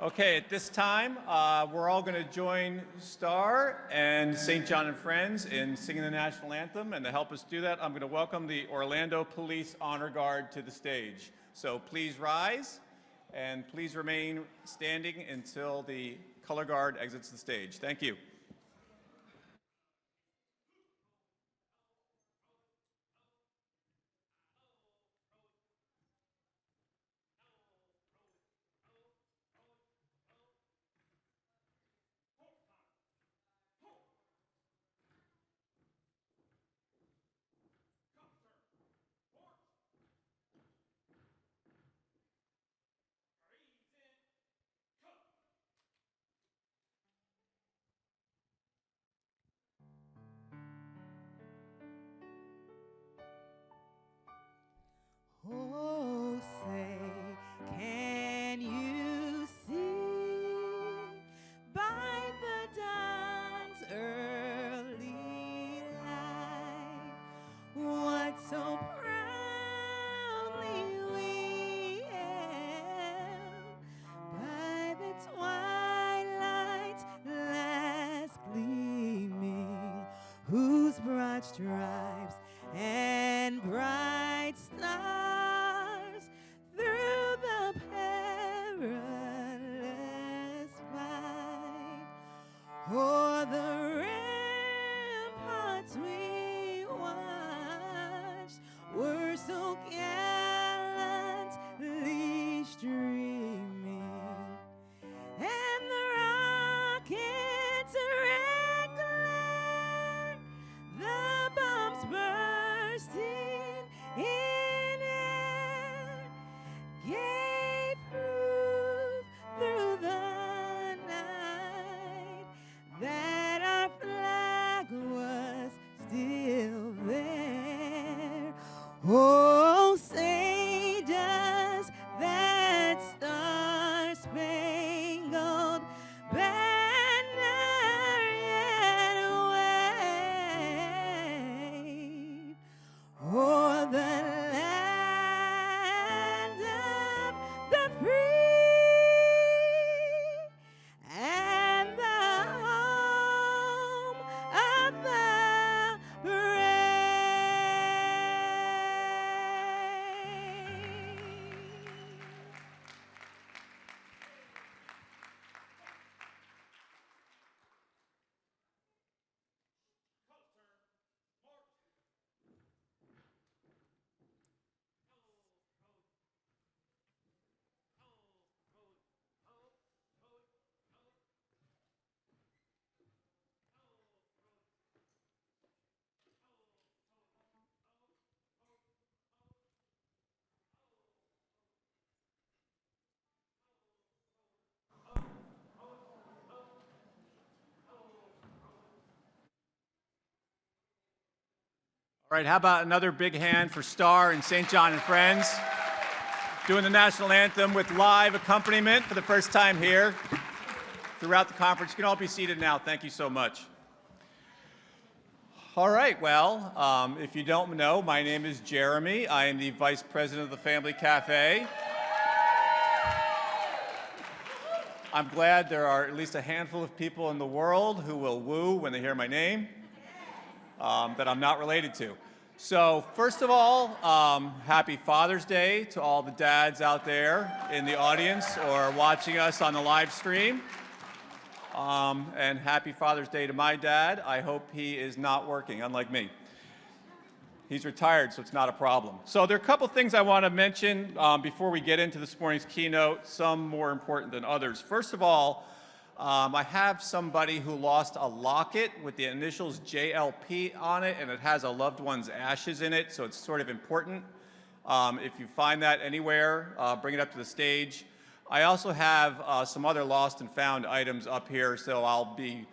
Okay, at this time, we're all going to join Star and St. John and Friends in singing the national anthem. And to help us do that, I'm going to welcome the Orlando Police Honor Guard to the stage. So please rise and please remain standing until the color guard exits the stage. Thank you. Oh, say, can you see by the dawn's early light what so proudly we hailed by the twilight's last gleaming, whose broad stripes and bright stars through the perilous fight, o'er the ramparts we watched were so gallantly streaming, and the rockets red glare, the bombs bursting in air, gave proof through the night that our flag was still there. Oh, say does that star-spangled banner yet wave o'er the land of the free and the home of the brave. All right, how about another big hand for Star and St. John and Friends, doing the national anthem with live accompaniment for the first time here throughout the conference. You can all be seated now. Thank you so much. All right, well, if you don't know, my name is Jeremy. I am the Vice President of the Family Cafe. I'm glad there are at least a handful of people in the world who will woo when they hear my name. That I'm not related to. So first of all, happy Father's Day to all the dads out there in the audience or watching us on the live stream. And happy Father's Day to my dad. I hope he is not working, unlike me. He's retired, so it's not a problem. So there are a couple things I want to mention before we get into this morning's keynote, some more important than others. First of all, I have somebody who lost a locket with the initials JLP on it, and it has a loved one's ashes in it, so it's sort of important. If you find that anywhere, bring it up to the stage. I also have some other lost and found items up here, so I'll be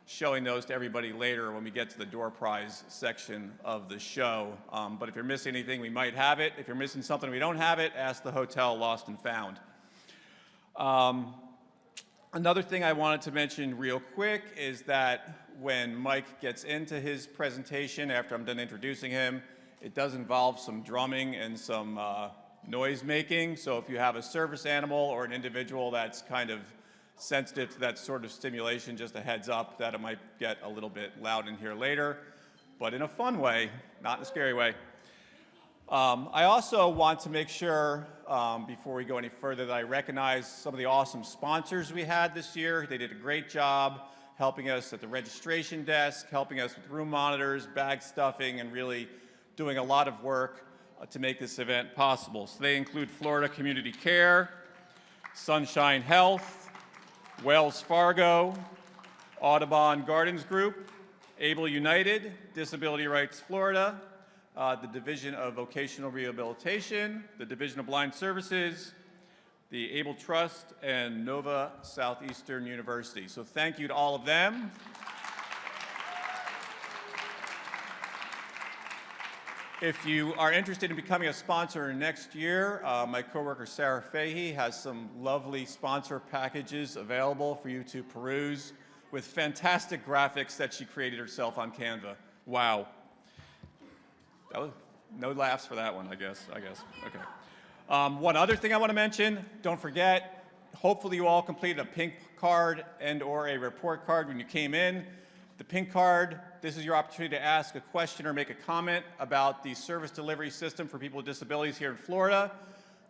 showing those to everybody later when we get to the door prize section of the show. But if you're missing anything, we might have it. If you're missing something we don't have it, ask the hotel lost and found. Another thing I wanted to mention real quick is that when Mike gets into his presentation, after I'm done introducing him, it does involve some drumming and some noise making. So if you have a service animal or an individual that's kind of sensitive to that sort of stimulation, just a heads up that it might get a little bit loud in here later, but in a fun way, not in a scary way. I also want to make sure, before we go any further, that I recognize some of the awesome sponsors we had this year. They did a great job helping us at the registration desk, helping us with room monitors, bag stuffing, and really doing a lot of work to make this event possible. So they include Florida Community Care, Sunshine Health, Wells Fargo, Audubon Gardens Group, Able United, Disability Rights Florida, the Division of Vocational Rehabilitation, the Division of Blind Services, the Able Trust, and Nova Southeastern University. So thank you to all of them. If you are interested in becoming a sponsor next year, my coworker Sarah Fahey has some lovely sponsor packages available for you to peruse with fantastic graphics that she created herself on Canva. Wow. No laughs for that one, I guess. Okay. One other thing I want to mention, don't forget, hopefully you all completed a pink card and/or a report card when you came in. The pink card, this is your opportunity to ask a question or make a comment about the service delivery system for people with disabilities here in Florida.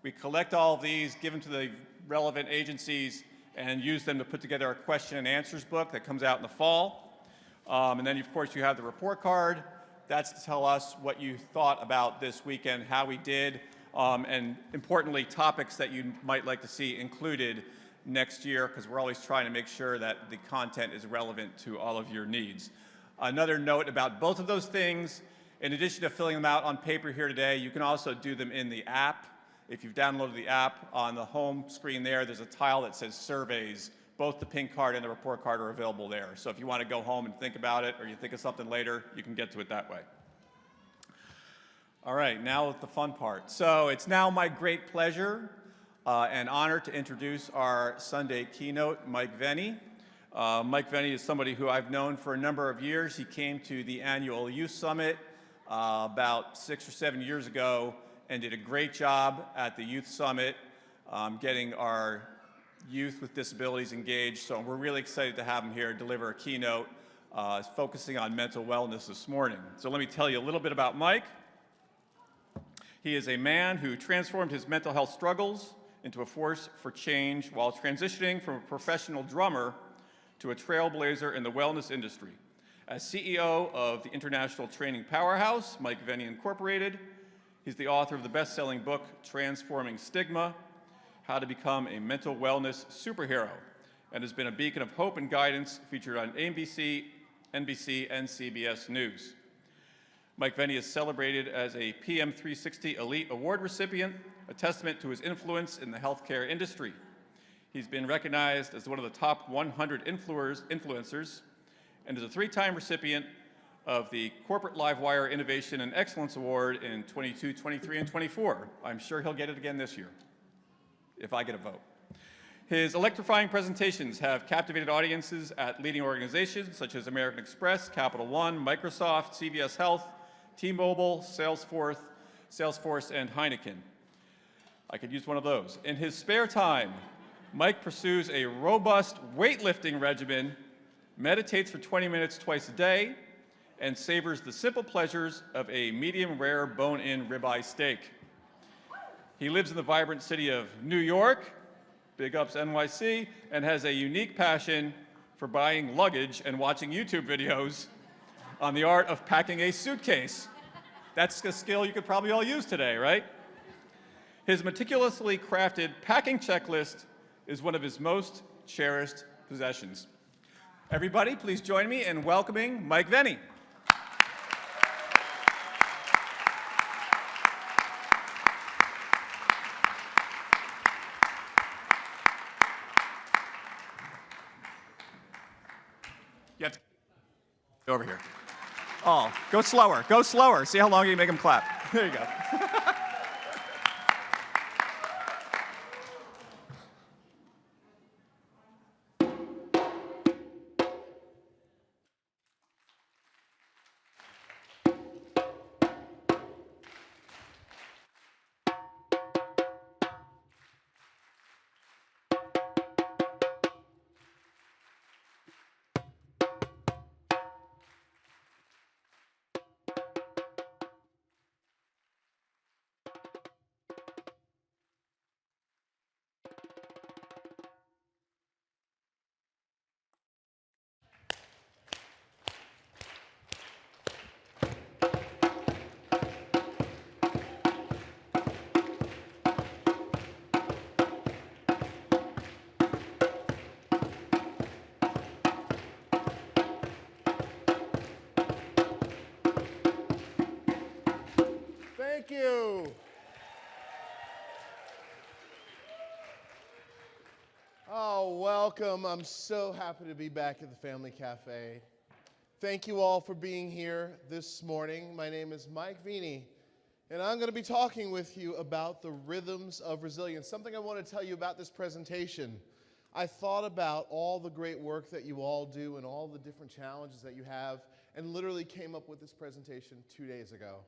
We collect all of these, give them to the relevant agencies, and use them to put together a question and answers book that comes out in the fall. And then, of course, you have the report card. That's to tell us what you thought about this weekend, how we did, and importantly, topics that you might like to see included next year, because we're always trying to make sure that the content is relevant to all of your needs. Another note about both of those things, in addition to filling them out on paper here today, you can also do them in the app. If you've downloaded the app, on the home screen there's a tile that says surveys. Both the pink card and the report card are available there. So if you want to go home and think about it, or you think of something later, you can get to it that way. All right, now the fun part. So it's now my great pleasure and honor to introduce our Sunday keynote, Mike Veny. Mike Veny is somebody who I've known for a number of years. He came to the annual Youth Summit about 6 or 7 years ago and did a great job at the Youth Summit getting our youth with disabilities engaged. So we're really excited to have him here deliver a keynote focusing on mental wellness this morning. So let me tell you a little bit about Mike. He is a man who transformed his mental health struggles into a force for change while transitioning from a professional drummer to a trailblazer in the wellness industry. As CEO of the international training powerhouse, Mike Veny Incorporated, he's the author of the best-selling book, Transforming Stigma, How to Become a Mental Wellness Superhero, and has been a beacon of hope and guidance featured on ABC, NBC, and CBS News. Mike Veny is celebrated as a PM360 Elite Award recipient, a testament to his influence in the healthcare industry. He's been recognized as one of the top 100 influencers and is a 3-time recipient of the Corporate Livewire Innovation and Excellence Award in 22, 23, and 24. I'm sure he'll get it again this year, if I get a vote. His electrifying presentations have captivated audiences at leading organizations such as American Express, Capital One, Microsoft, CVS Health, T-Mobile, Salesforce, and Heineken. I could use one of those. In his spare time, Mike pursues a robust weightlifting regimen, meditates for 20 minutes twice a day, and savors the simple pleasures of a medium-rare bone-in ribeye steak. He lives in the vibrant city of New York, big ups NYC, and has a unique passion for buying luggage and watching YouTube videos on the art of packing a suitcase. That's a skill you could probably all use today, right? His meticulously crafted packing checklist is one of his most cherished possessions. Everybody, please join me in welcoming Mike Veny. You have to over here. Oh, go slower, go slower. See how long you can make him clap. There you go. Oh, welcome. I'm so happy to be back at the Family Cafe. Thank you all for being here this morning. My name is Mike Veny, and I'm going to be talking with you about the rhythms of resilience. Something I want to tell you about this presentation. I thought about all the great work that you all do and all the different challenges that you have, and literally came up with this presentation 2 days ago.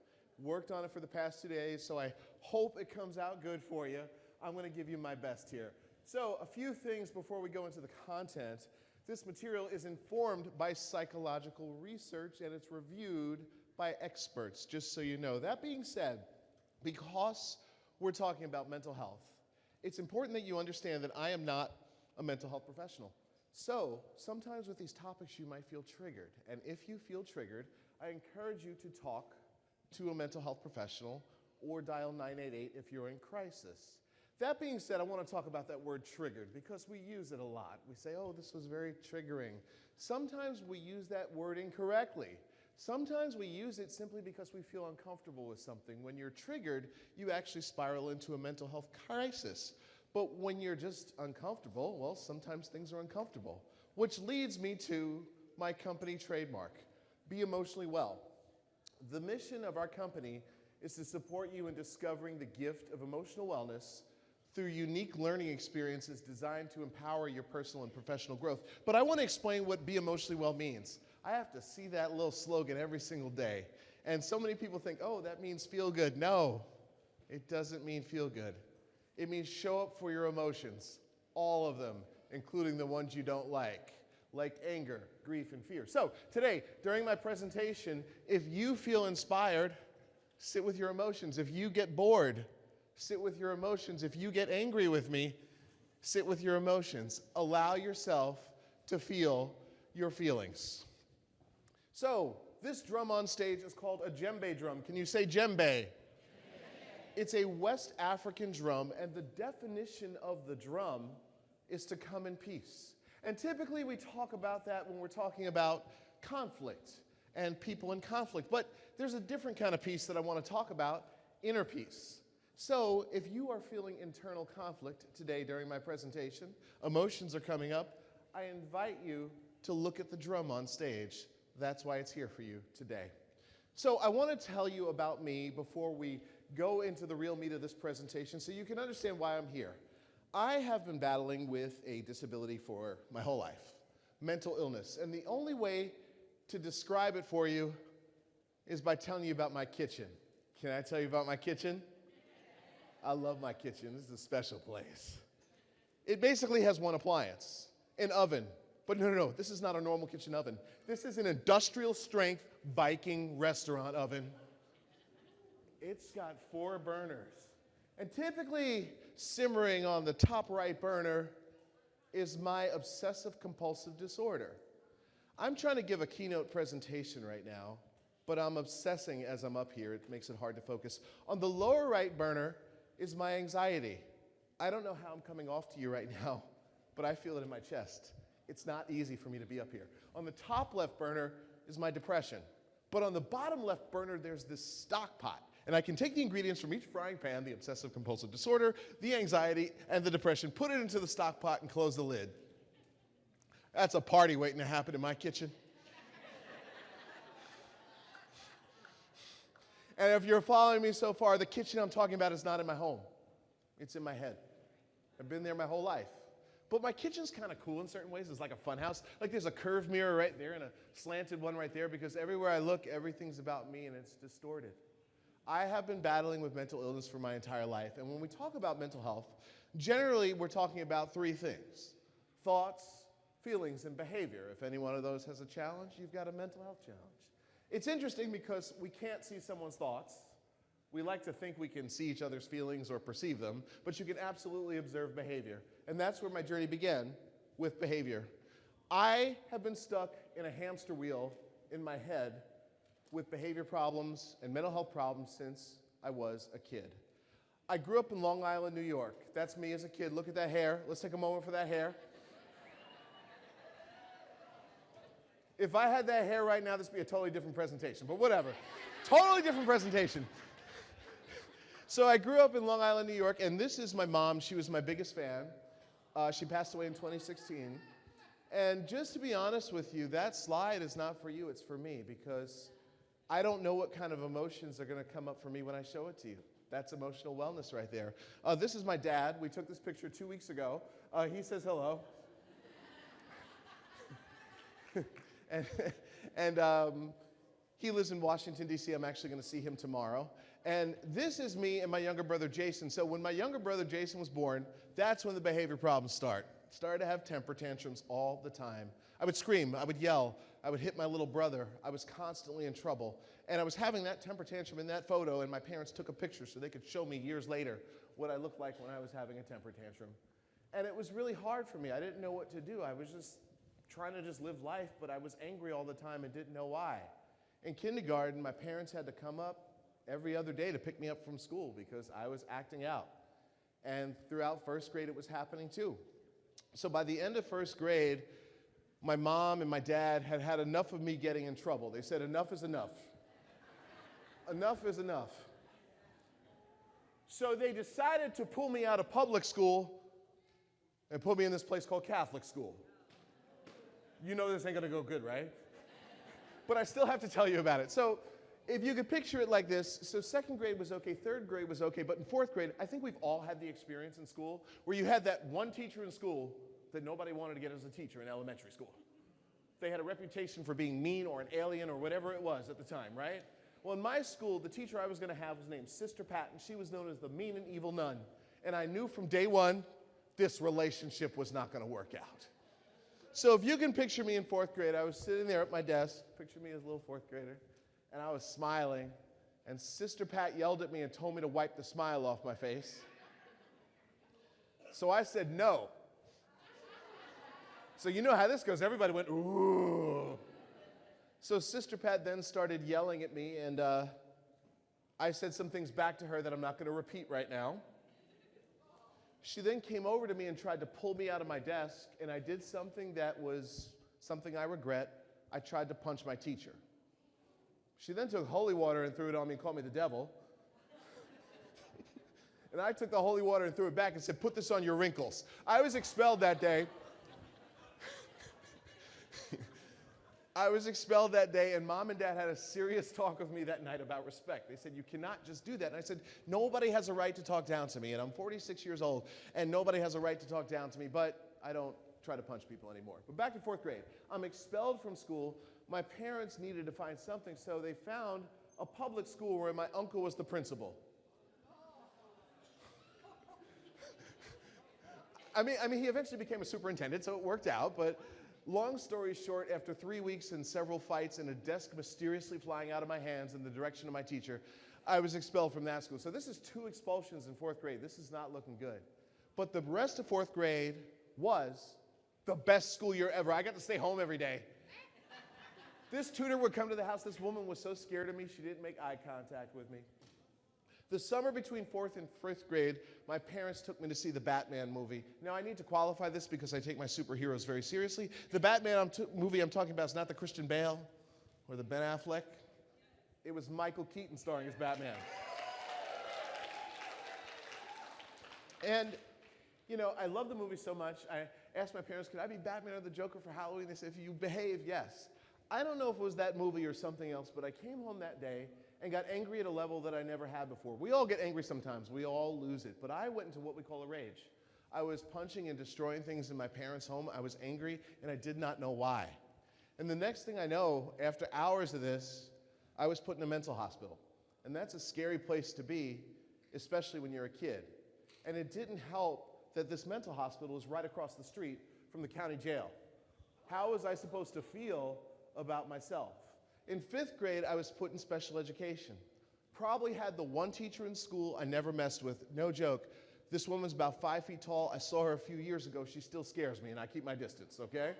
Worked on it for the past 2 days, so I hope it comes out good for you. I'm going to give you my best here. So a few things before we go into the content. This material is informed by psychological research and it's reviewed by experts, just so you know. That being said, because we're talking about mental health, it's important that you understand that I am not a mental health professional. So sometimes with these topics you might feel triggered. And if you feel triggered, I encourage you to talk to a mental health professional or dial 988 if you're in crisis. That being said, I want to talk about that word triggered because we use it a lot. We say, oh, this was very triggering. Sometimes we use that word incorrectly. Sometimes we use it simply because we feel uncomfortable with something. When you're triggered, you actually spiral into a mental health crisis. But when you're just uncomfortable, well, sometimes things are uncomfortable. Which leads me to my company trademark, Be Emotionally Well. The mission of our company is to support you in discovering the gift of emotional wellness through unique learning experiences designed to empower your personal and professional growth. But I want to explain what Be Emotionally Well means. I have to see that little slogan every single day. And so many people think, oh, that means feel good. No, it doesn't mean feel good. It means show up for your emotions, all of them, including the ones you don't like anger, grief, and fear. So today, during my presentation, if you feel inspired, sit with your emotions. If you get bored, sit with your emotions. If you get angry with me, sit with your emotions. Allow yourself to feel your feelings. So, this drum on stage is called a djembe drum. Can you say djembe? Djembe. It's a West African drum, and the definition of the drum is to come in peace. And typically we talk about that when we're talking about conflict and people in conflict. But there's a different kind of peace that I want to talk about, inner peace. So if you are feeling internal conflict today during my presentation, emotions are coming up, I invite you to look at the drum on stage. That's why it's here for you today. So I want to tell you about me before we go into the real meat of this presentation so you can understand why I'm here. I have been battling with a disability for my whole life, mental illness. And the only way to describe it for you is by telling you about my kitchen. Can I tell you about my kitchen? I love my kitchen. This is a special place. It basically has one appliance, an oven. But no, this is not a normal kitchen oven. This is an industrial strength Viking restaurant oven. It's got 4 burners. And typically simmering on the top right burner is my obsessive compulsive disorder. I'm trying to give a keynote presentation right now, but I'm obsessing as I'm up here. It makes it hard to focus. On the lower right burner is my anxiety. I don't know how I'm coming off to you right now, but I feel it in my chest. It's not easy for me to be up here. On the top left burner is my depression. But on the bottom left burner, there's this stock pot. And I can take the ingredients from each frying pan, the obsessive compulsive disorder, the anxiety, and the depression, put it into the stock pot and close the lid. That's a party waiting to happen in my kitchen. And if you're following me so far, the kitchen I'm talking about is not in my home. It's in my head. I've been there my whole life. But my kitchen's kind of cool in certain ways. It's like a fun house. Like there's a curved mirror right there and a slanted one right there because everywhere I look, everything's about me and it's distorted. I have been battling with mental illness for my entire life. And when we talk about mental health, generally we're talking about 3 things: thoughts, feelings, and behavior. If any one of those has a challenge, you've got a mental health challenge. It's interesting because we can't see someone's thoughts. We like to think we can see each other's feelings or perceive them, but you can absolutely observe behavior. And that's where my journey began, with behavior. I have been stuck in a hamster wheel in my head with behavior problems and mental health problems since I was a kid. I grew up in Long Island, New York. That's me as a kid. Look at that hair. Let's take a moment for that hair. If I had that hair right now, this would be a totally different presentation, but whatever. Totally different presentation. So I grew up in Long Island, New York, and this is my mom. She was my biggest fan. She passed away in 2016. And just to be honest with you, that slide is not for you, it's for me, because I don't know what kind of emotions are going to come up for me when I show it to you. That's emotional wellness right there. This is my dad. We took this picture 2 weeks ago. He says hello. and he lives in Washington, D.C. I'm actually going to see him tomorrow. And this is me and my younger brother, Jason. So when my younger brother, Jason, was born, that's when the behavior problems started to have temper tantrums all the time. I would scream, I would yell, I would hit my little brother. I was constantly in trouble. And I was having that temper tantrum in that photo, and my parents took a picture so they could show me years later what I looked like when I was having a temper tantrum. And it was really hard for me. I didn't know what to do. I was just trying to just live life, but I was angry all the time and didn't know why. In kindergarten, my parents had to come up every other day to pick me up from school because I was acting out. And throughout first grade, it was happening too. So by the end of first grade, my mom and my dad had had enough of me getting in trouble. They said, enough is enough. Enough is enough. So they decided to pull me out of public school and put me in this place called Catholic school. You know this ain't gonna go good, right? But I still have to tell you about it. So if you could picture it like this, so second grade was okay, third grade was okay, but in fourth grade, I think we've all had the experience in school where you had that one teacher in school that nobody wanted to get as a teacher in elementary school. They had a reputation for being mean or an alien or whatever it was at the time, right? Well, in my school, the teacher I was gonna have was named Sister Pat, and she was known as the mean and evil nun. And I knew from day one, this relationship was not gonna work out. So if you can picture me in fourth grade, I was sitting there at my desk, picture me as a little fourth grader, and I was smiling, and Sister Pat yelled at me and told me to wipe the smile off my face. So I said no. So you know how this goes. Everybody went, ooh. So Sister Pat then started yelling at me, and I said some things back to her that I'm not going to repeat right now. She then came over to me and tried to pull me out of my desk, and I did something that was something I regret. I tried to punch my teacher. She then took holy water and threw it on me and called me the devil. And I took the holy water and threw it back and said, put this on your wrinkles. I was expelled that day. I was expelled that day, and Mom and Dad had a serious talk with me that night about respect. They said, you cannot just do that. And I said, nobody has a right to talk down to me, and I'm 46 years old, and nobody has a right to talk down to me, but I don't try to punch people anymore. But back in fourth grade, I'm expelled from school. My parents needed to find something, so they found a public school where my uncle was the principal. I mean, he eventually became a superintendent, so it worked out, but long story short, after 3 weeks and several fights and a desk mysteriously flying out of my hands in the direction of my teacher, I was expelled from that school. So this is 2 expulsions in fourth grade. This is not looking good. But the rest of fourth grade was the best school year ever. I got to stay home every day. This tutor would come to the house. This woman was so scared of me, she didn't make eye contact with me. The summer between fourth and fifth grade, my parents took me to see the Batman movie. Now, I need to qualify this because I take my superheroes very seriously. The Batman movie I'm talking about is not the Christian Bale or the Ben Affleck. It was Michael Keaton starring as Batman. And, you know, I love the movie so much. I asked my parents, could I be Batman or the Joker for Halloween? They said, if you behave, yes. I don't know if it was that movie or something else, but I came home that day and got angry at a level that I never had before. We all get angry sometimes. We all lose it. But I went into what we call a rage. I was punching and destroying things in my parents' home. I was angry, and I did not know why. And the next thing I know, after hours of this, I was put in a mental hospital. And that's a scary place to be, especially when you're a kid. And it didn't help that this mental hospital was right across the street from the county jail. How was I supposed to feel about myself? In fifth grade, I was put in special education. Probably had the one teacher in school I never messed with. No joke. This woman's about 5 feet tall. I saw her a few years ago. She still scares me, and I keep my distance, okay?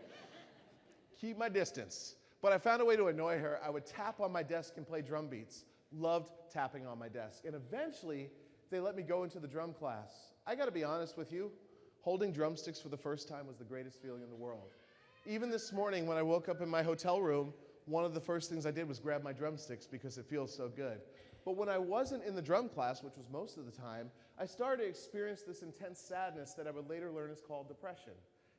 Keep my distance. But I found a way to annoy her. I would tap on my desk and play drum beats. Loved tapping on my desk. And eventually, they let me go into the drum class. I gotta be honest with you, holding drumsticks for the first time was the greatest feeling in the world. Even this morning, when I woke up in my hotel room, one of the first things I did was grab my drumsticks because it feels so good. But when I wasn't in the drum class, which was most of the time, I started to experience this intense sadness that I would later learn is called depression.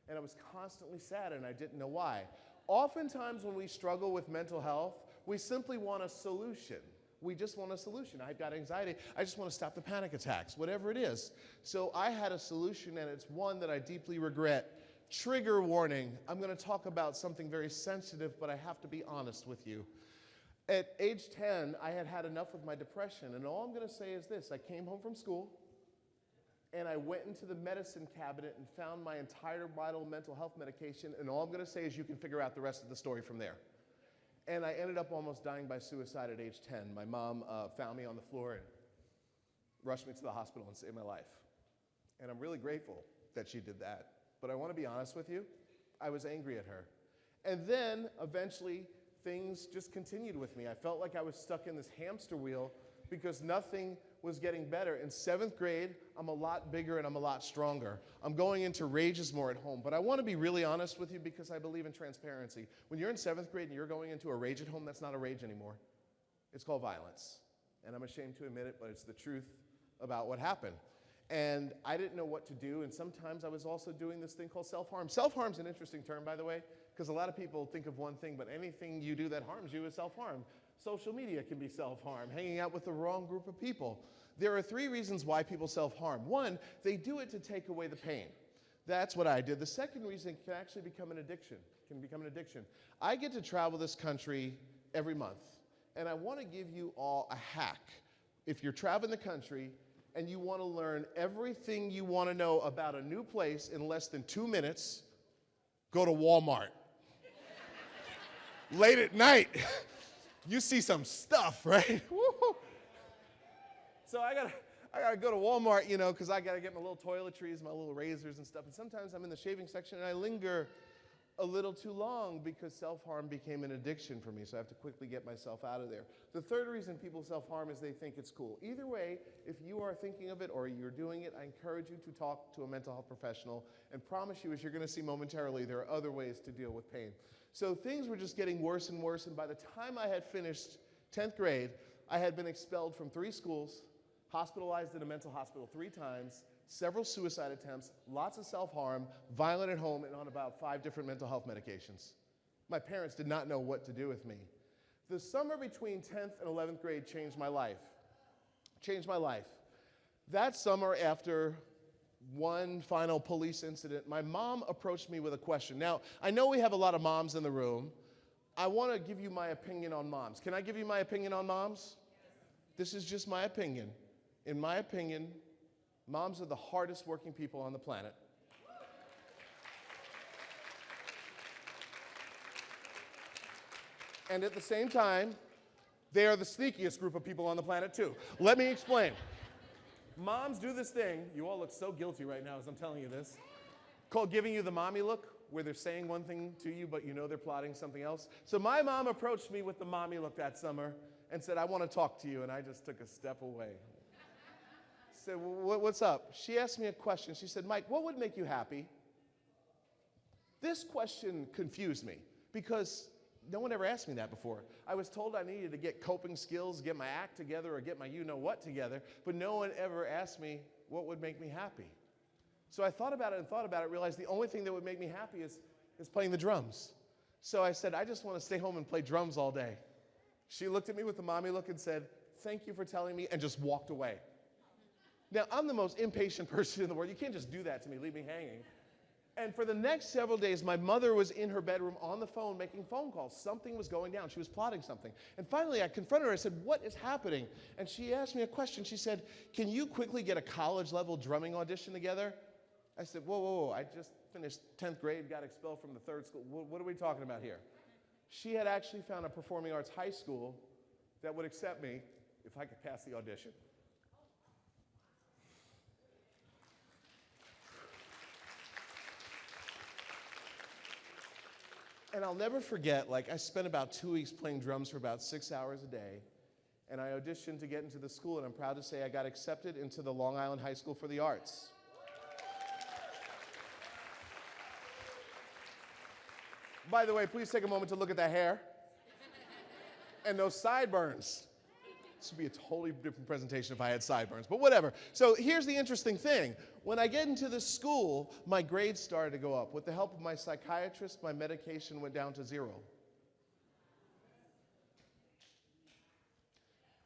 And I was constantly sad, and I didn't know why. Oftentimes when we struggle with mental health, we simply want a solution. We just want a solution. I've got anxiety. I just want to stop the panic attacks, whatever it is. So I had a solution, and it's one that I deeply regret. Trigger warning. I'm going to talk about something very sensitive, but I have to be honest with you. At age 10, I had had enough with my depression, and all I'm going to say is this. I came home from school, and I went into the medicine cabinet and found my entire bottle of mental health medication, and all I'm going to say is you can figure out the rest of the story from there. And I ended up almost dying by suicide at age 10. My mom found me on the floor and rushed me to the hospital and saved my life. And I'm really grateful that she did that. But I want to be honest with you, I was angry at her. And then, eventually, things just continued with me. I felt like I was stuck in this hamster wheel because nothing was getting better. In 7th grade, I'm a lot bigger and I'm a lot stronger. I'm going into rages more at home. But I want to be really honest with you because I believe in transparency. When you're in 7th grade and you're going into a rage at home, that's not a rage anymore. It's called violence. And I'm ashamed to admit it, but it's the truth about what happened. And I didn't know what to do, and sometimes I was also doing this thing called self-harm. Self-harm's an interesting term, by the way, because a lot of people think of one thing, but anything you do that harms you is self-harm. Social media can be self-harm, hanging out with the wrong group of people. There are 3 reasons why people self-harm. 1, they do it to take away the pain. That's what I did. The second reason can actually become an addiction. I get to travel this country every month, and I want to give you all a hack. If you're traveling the country and you want to learn everything you want to know about a new place in less than 2 minutes, go to Walmart. Late at night, you see some stuff, right? Woo-hoo. So I gotta go to Walmart, you know, because I gotta get my little toiletries, my little razors and stuff. And sometimes I'm in the shaving section and I linger a little too long because self-harm became an addiction for me, so I have to quickly get myself out of there. The third reason people self-harm is they think it's cool. Either way, if you are thinking of it or you're doing it, I encourage you to talk to a mental health professional and promise you, as you're gonna see momentarily, there are other ways to deal with pain. So things were just getting worse and worse, and by the time I had finished 10th grade, I had been expelled from 3 schools, hospitalized in a mental hospital 3 times, several suicide attempts, lots of self-harm, violent at home, and on about 5 different mental health medications. My parents did not know what to do with me. The summer between 10th and 11th grade changed my life. That summer, after one final police incident, my mom approached me with a question. Now, I know we have a lot of moms in the room. I want to give you my opinion on moms. Can I give you my opinion on moms? This is just my opinion. In my opinion, moms are the hardest working people on the planet. And at the same time, they are the sneakiest group of people on the planet too. Let me explain. Moms do this thing, you all look so guilty right now as I'm telling you this, called giving you the mommy look, where they're saying one thing to you, but you know they're plotting something else. So my mom approached me with the mommy look that summer and said, "I want to talk to you," and I just took a step away. I said, "What's up?" She asked me a question. She said, "Mike, what would make you happy?" This question confused me because no one ever asked me that before. I was told I needed to get coping skills, get my act together, or get my you-know-what together, but no one ever asked me what would make me happy. So I thought about it, realized the only thing that would make me happy is playing the drums. So I said, "I just want to stay home and play drums all day." She looked at me with the mommy look and said, "Thank you for telling me," and just walked away. Now, I'm the most impatient person in the world. You can't just do that to me, leave me hanging. And for the next several days, my mother was in her bedroom on the phone making phone calls. Something was going down. She was plotting something. And finally, I confronted her. I said, "What is happening?" And she asked me a question. She said, "Can you quickly get a college-level drumming audition together?" I said, whoa. I just finished 10th grade, got expelled from the 3rd school. What are we talking about here? She had actually found a performing arts high school that would accept me if I could pass the audition. And I'll never forget, I spent about 2 weeks playing drums for about 6 hours a day, and I auditioned to get into the school, and I'm proud to say I got accepted into the Long Island High School for the Arts. By the way, please take a moment to look at that hair and those sideburns. This would be a totally different presentation if I had sideburns, but whatever. So here's the interesting thing. When I get into this school, my grades started to go up. With the help of my psychiatrist, my medication went down to 0.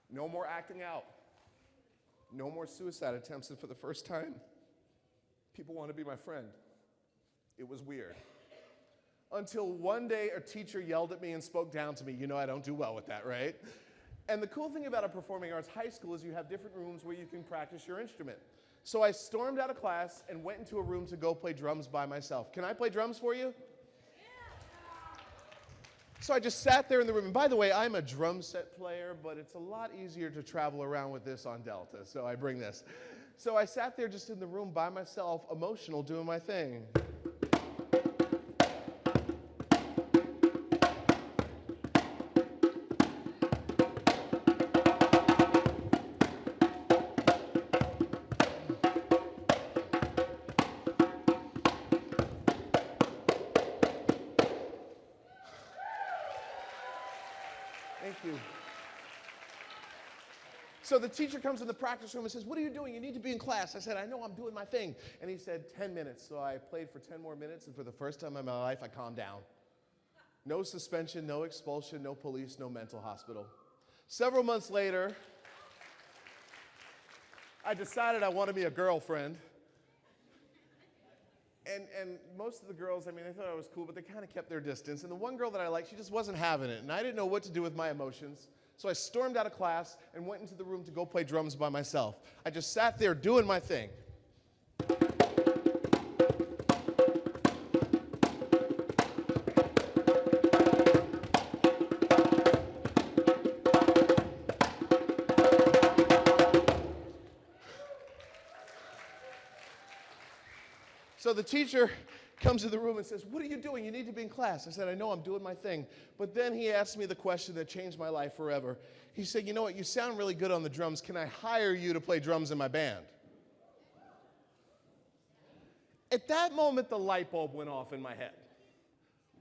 No more acting out. No more suicide attempts, and for the first time, people want to be my friend. It was weird. Until one day a teacher yelled at me and spoke down to me. You know I don't do well with that, right? And the cool thing about a performing arts high school is you have different rooms where you can practice your instrument. So I stormed out of class and went into a room to go play drums by myself. Can I play drums for you? So I just sat there in the room. And by the way, I'm a drum set player, but it's a lot easier to travel around with this on Delta, so I bring this. So I sat there just in the room by myself, emotional, doing my thing. Thank you. So the teacher comes in the practice room and says, "What are you doing? You need to be in class." I said, "I know, I'm doing my thing." And he said, 10 minutes. So I played for 10 more minutes, and for the first time in my life, I calmed down. No suspension, no expulsion, no police, no mental hospital. Several months later, I decided I wanted me a girlfriend. And most of the girls, I mean, they thought I was cool, but they kind of kept their distance. And the one girl that I liked, she just wasn't having it. And I didn't know what to do with my emotions. So I stormed out of class and went into the room to go play drums by myself. I just sat there doing my thing. So the teacher comes to the room and says, "What are you doing? You need to be in class." I said, "I know, I'm doing my thing." But then he asked me the question that changed my life forever. He said, "You know what, you sound really good on the drums. Can I hire you to play drums in my band?" At that moment, the light bulb went off in my head.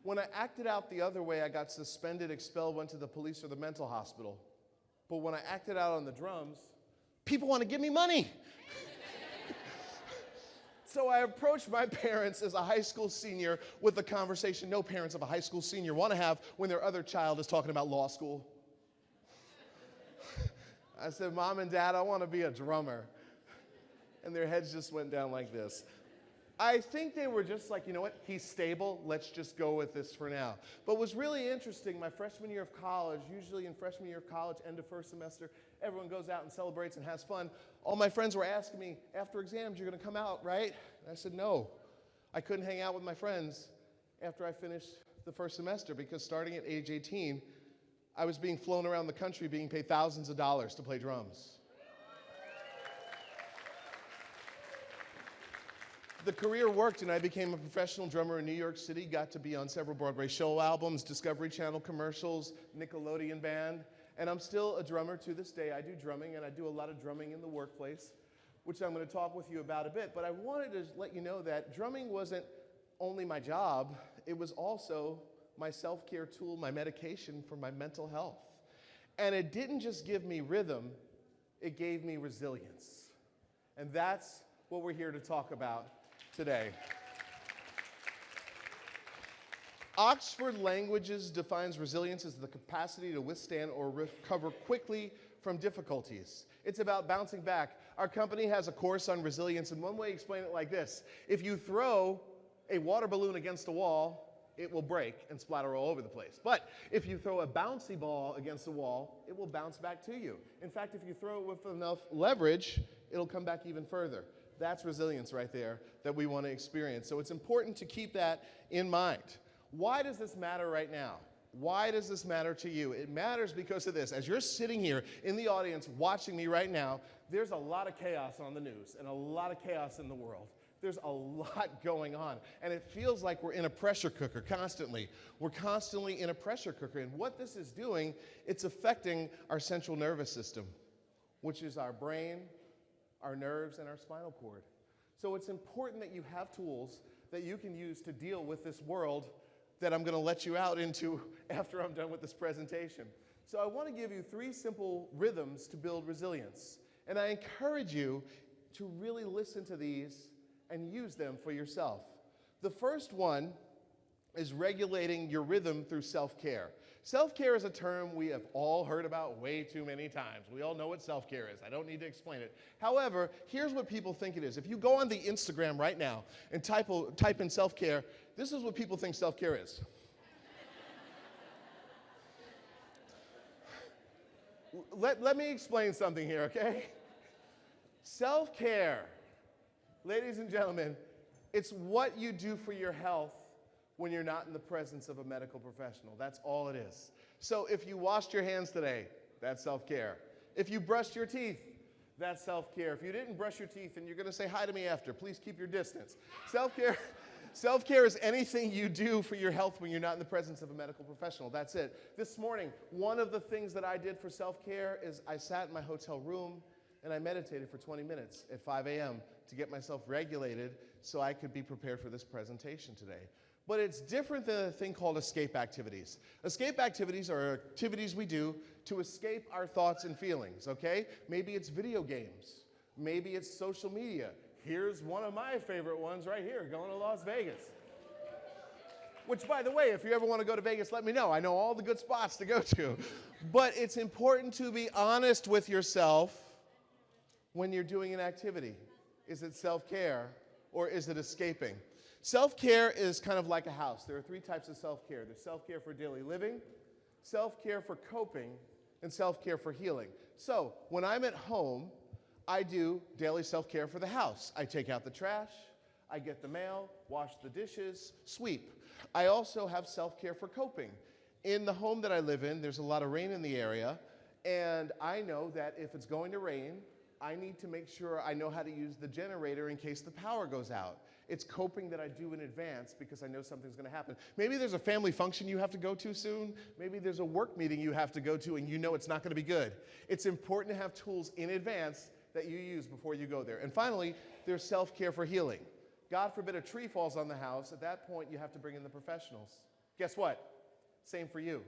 When I acted out the other way, I got suspended, expelled, went to the police or the mental hospital. But when I acted out on the drums, people want to give me money. So I approached my parents as a high school senior with the conversation no parents of a high school senior want to have when their other child is talking about law school. I said, "Mom and Dad, I want to be a drummer." And their heads just went down like this. I think they were just like, you know what, he's stable, let's just go with this for now. But what was really interesting, my freshman year of college, usually in freshman year of college, end of first semester, everyone goes out and celebrates and has fun. All my friends were asking me, after exams, you're going to come out, right? And I said, no. I couldn't hang out with my friends after I finished the first semester because starting at age 18, I was being flown around the country being paid thousands of dollars to play drums. The career worked, and I became a professional drummer in New York City, got to be on several Broadway show albums, Discovery Channel commercials, Nickelodeon band, and I'm still a drummer to this day. I do drumming, and I do a lot of drumming in the workplace, which I'm going to talk with you about a bit, but I wanted to let you know that drumming wasn't only my job, it was also my self-care tool, my medication for my mental health. And it didn't just give me rhythm, it gave me resilience. And that's what we're here to talk about today. Oxford Languages defines resilience as the capacity to withstand or recover quickly from difficulties. It's about bouncing back. Our company has a course on resilience, and one way to explain it like this. If you throw a water balloon against a wall, it will break and splatter all over the place. But if you throw a bouncy ball against the wall, it will bounce back to you. In fact, if you throw it with enough leverage, it'll come back even further. That's resilience right there that we want to experience. So it's important to keep that in mind. Why does this matter right now? Why does this matter to you? It matters because of this. As you're sitting here in the audience watching me right now, there's a lot of chaos on the news and a lot of chaos in the world. There's a lot going on, and it feels like we're in a pressure cooker constantly. We're constantly in a pressure cooker, and what this is doing, it's affecting our central nervous system, which is our brain, our nerves, and our spinal cord. So it's important that you have tools that you can use to deal with this world that I'm going to let you out into after I'm done with this presentation. So I want to give you 3 simple rhythms to build resilience. And I encourage you to really listen to these and use them for yourself. The first one is regulating your rhythm through self-care. Self-care is a term we have all heard about way too many times. We all know what self-care is. I don't need to explain it. However, here's what people think it is. If you go on the Instagram right now and type in self-care, this is what people think self-care is. Let me explain something here, okay? Self-care, ladies and gentlemen, it's what you do for your health when you're not in the presence of a medical professional. That's all it is. So if you washed your hands today, that's self-care. If you brushed your teeth, that's self-care. If you didn't brush your teeth and you're going to say hi to me after, please keep your distance. Self-care is anything you do for your health when you're not in the presence of a medical professional. That's it. This morning, one of the things that I did for self-care is I sat in my hotel room and I meditated for 20 minutes at 5 a.m. to get myself regulated so I could be prepared for this presentation today. But it's different than a thing called escape activities. Escape activities are activities we do to escape our thoughts and feelings, okay? Maybe it's video games. Maybe it's social media. Here's one of my favorite ones right here, going to Las Vegas. Which, by the way, if you ever want to go to Vegas, let me know. I know all the good spots to go to. But it's important to be honest with yourself when you're doing an activity. Is it self-care or is it escaping? Self-care is kind of like a house. There are 3 types of self-care. There's self-care for daily living, self-care for coping, and self-care for healing. So when I'm at home, I do daily self-care for the house. I take out the trash, I get the mail, wash the dishes, sweep. I also have self-care for coping. In the home that I live in, there's a lot of rain in the area, and I know that if it's going to rain, I need to make sure I know how to use the generator in case the power goes out. It's coping that I do in advance because I know something's going to happen. Maybe there's a family function you have to go to soon. Maybe there's a work meeting you have to go to and you know it's not going to be good. It's important to have tools in advance that you use before you go there. And finally, there's self-care for healing. God forbid a tree falls on the house. At that point, you have to bring in the professionals. Guess what? Same for you.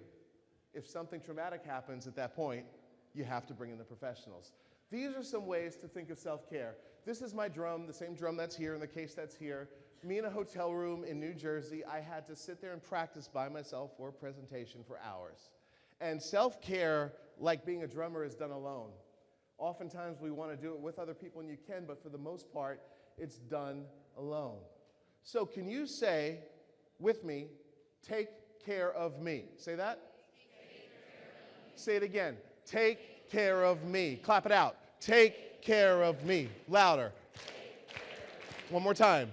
If something traumatic happens at that point, you have to bring in the professionals. These are some ways to think of self-care. This is my drum, the same drum that's here in the case that's here. Me in a hotel room in New Jersey, I had to sit there and practice by myself for a presentation for hours. And self-care, like being a drummer, is done alone. Oftentimes we want to do it with other people, and you can, but for the most part, it's done alone. So can you say with me, take care of me? Say that? Say it again. Take care of me. Clap it out. Take care of me. Louder. One more time.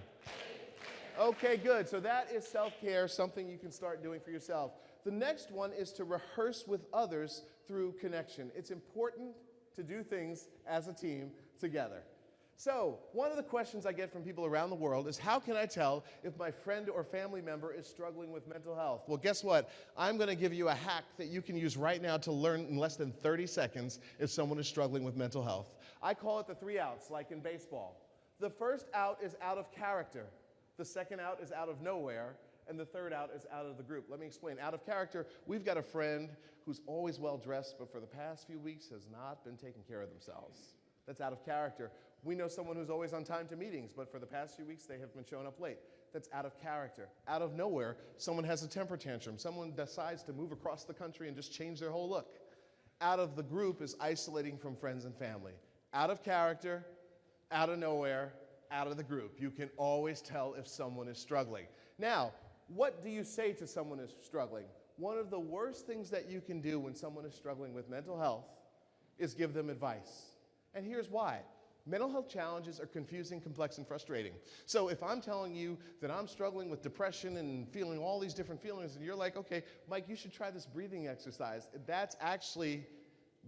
Okay, good. So that is self-care, something you can start doing for yourself. The next one is to rehearse with others through connection. It's important to do things as a team together. So one of the questions I get from people around the world is, how can I tell if my friend or family member is struggling with mental health? Well, guess what? I'm going to give you a hack that you can use right now to learn in less than 30 seconds if someone is struggling with mental health. I call it the 3 outs, like in baseball. The first out is out of character. The second out is out of nowhere. And the third out is out of the group. Let me explain. Out of character, we've got a friend who's always well-dressed, but for the past few weeks has not been taking care of themselves. That's out of character. We know someone who's always on time to meetings, but for the past few weeks, they have been showing up late. That's out of character. Out of nowhere, someone has a temper tantrum. Someone decides to move across the country and just change their whole look. Out of the group is isolating from friends and family. Out of character, out of nowhere, out of the group. You can always tell if someone is struggling. Now, what do you say to someone who's struggling? One of the worst things that you can do when someone is struggling with mental health is give them advice. And here's why. Mental health challenges are confusing, complex, and frustrating. So if I'm telling you that I'm struggling with depression and feeling all these different feelings, and you're like, okay, Mike, you should try this breathing exercise, that's actually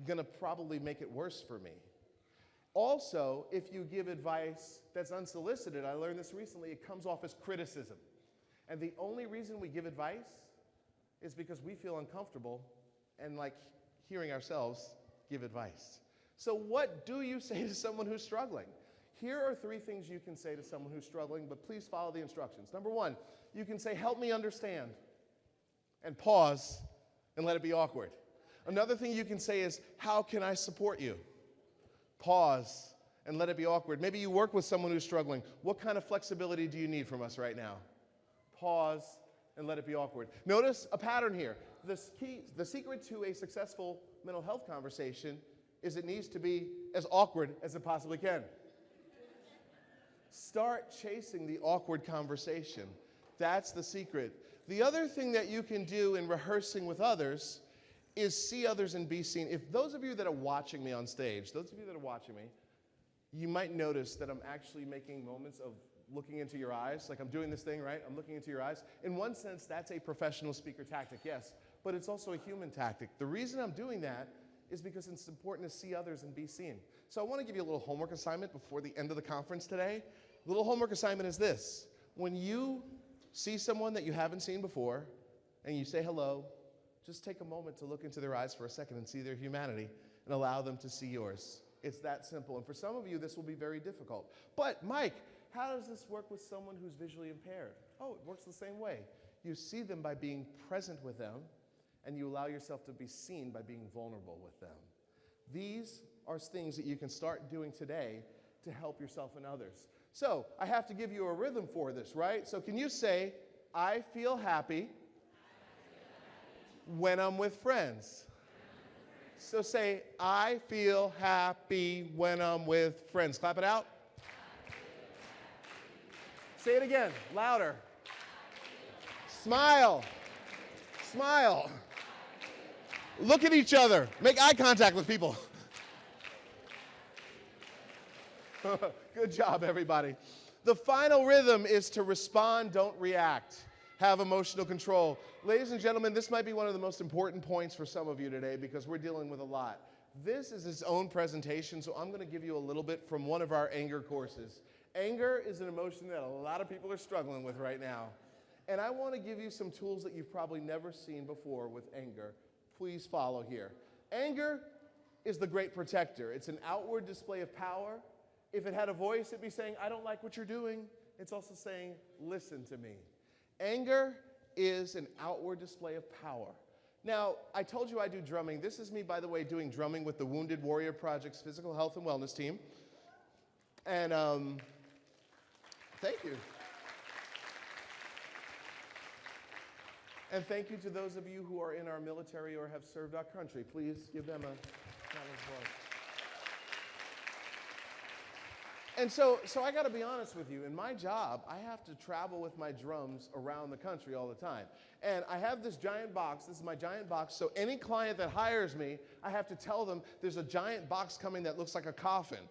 gonna probably make it worse for me. Also, if you give advice that's unsolicited, I learned this recently, it comes off as criticism. And the only reason we give advice is because we feel uncomfortable and like hearing ourselves give advice. So what do you say to someone who's struggling? Here are 3 things you can say to someone who's struggling, but please follow the instructions. Number 1, you can say, help me understand, and pause and let it be awkward. Another thing you can say is, how can I support you? Pause and let it be awkward. Maybe you work with someone who's struggling. What kind of flexibility do you need from us right now? Pause and let it be awkward. Notice a pattern here. The secret to a successful mental health conversation is it needs to be as awkward as it possibly can. Start chasing the awkward conversation. That's the secret. The other thing that you can do in rehearsing with others is see others and be seen. If those of you that are watching me on stage, you might notice that I'm actually making moments of looking into your eyes, like I'm doing this thing, right? I'm looking into your eyes. In one sense, that's a professional speaker tactic, yes, but it's also a human tactic. The reason I'm doing that is because it's important to see others and be seen. So I want to give you a little homework assignment before the end of the conference today. The little homework assignment is this. When you see someone that you haven't seen before and you say hello, just take a moment to look into their eyes for a second and see their humanity and allow them to see yours. It's that simple. And for some of you, this will be very difficult. But Mike, how does this work with someone who's visually impaired? Oh, it works the same way. You see them by being present with them, and you allow yourself to be seen by being vulnerable with them. These are things that you can start doing today to help yourself and others. So I have to give you a rhythm for this, right? So can you say, I feel happy when I'm with friends? So say, I feel happy when I'm with friends. Clap it out. Say it again, louder. Smile. Smile. Look at each other. Make eye contact with people. Good job, everybody. The final rhythm is to respond, don't react. Have emotional control. Ladies and gentlemen, this might be one of the most important points for some of you today because we're dealing with a lot. This is its own presentation, so I'm going to give you a little bit from one of our anger courses. Anger is an emotion that a lot of people are struggling with right now. And I want to give you some tools that you've probably never seen before with anger. Please follow here. Anger is the great protector. It's an outward display of power. If it had a voice, it'd be saying, I don't like what you're doing. It's also saying, listen to me. Anger is an outward display of power. Now, I told you I do drumming. This is me, by the way, doing drumming with the Wounded Warrior Project's Physical Health and Wellness team. And thank you. And thank you to those of you who are in our military or have served our country. Please give them a round of applause. And so I got to be honest with you. In my job, I have to travel with my drums around the country all the time. And I have this giant box. This is my giant box. So any client that hires me, I have to tell them there's a giant box coming that looks like a coffin.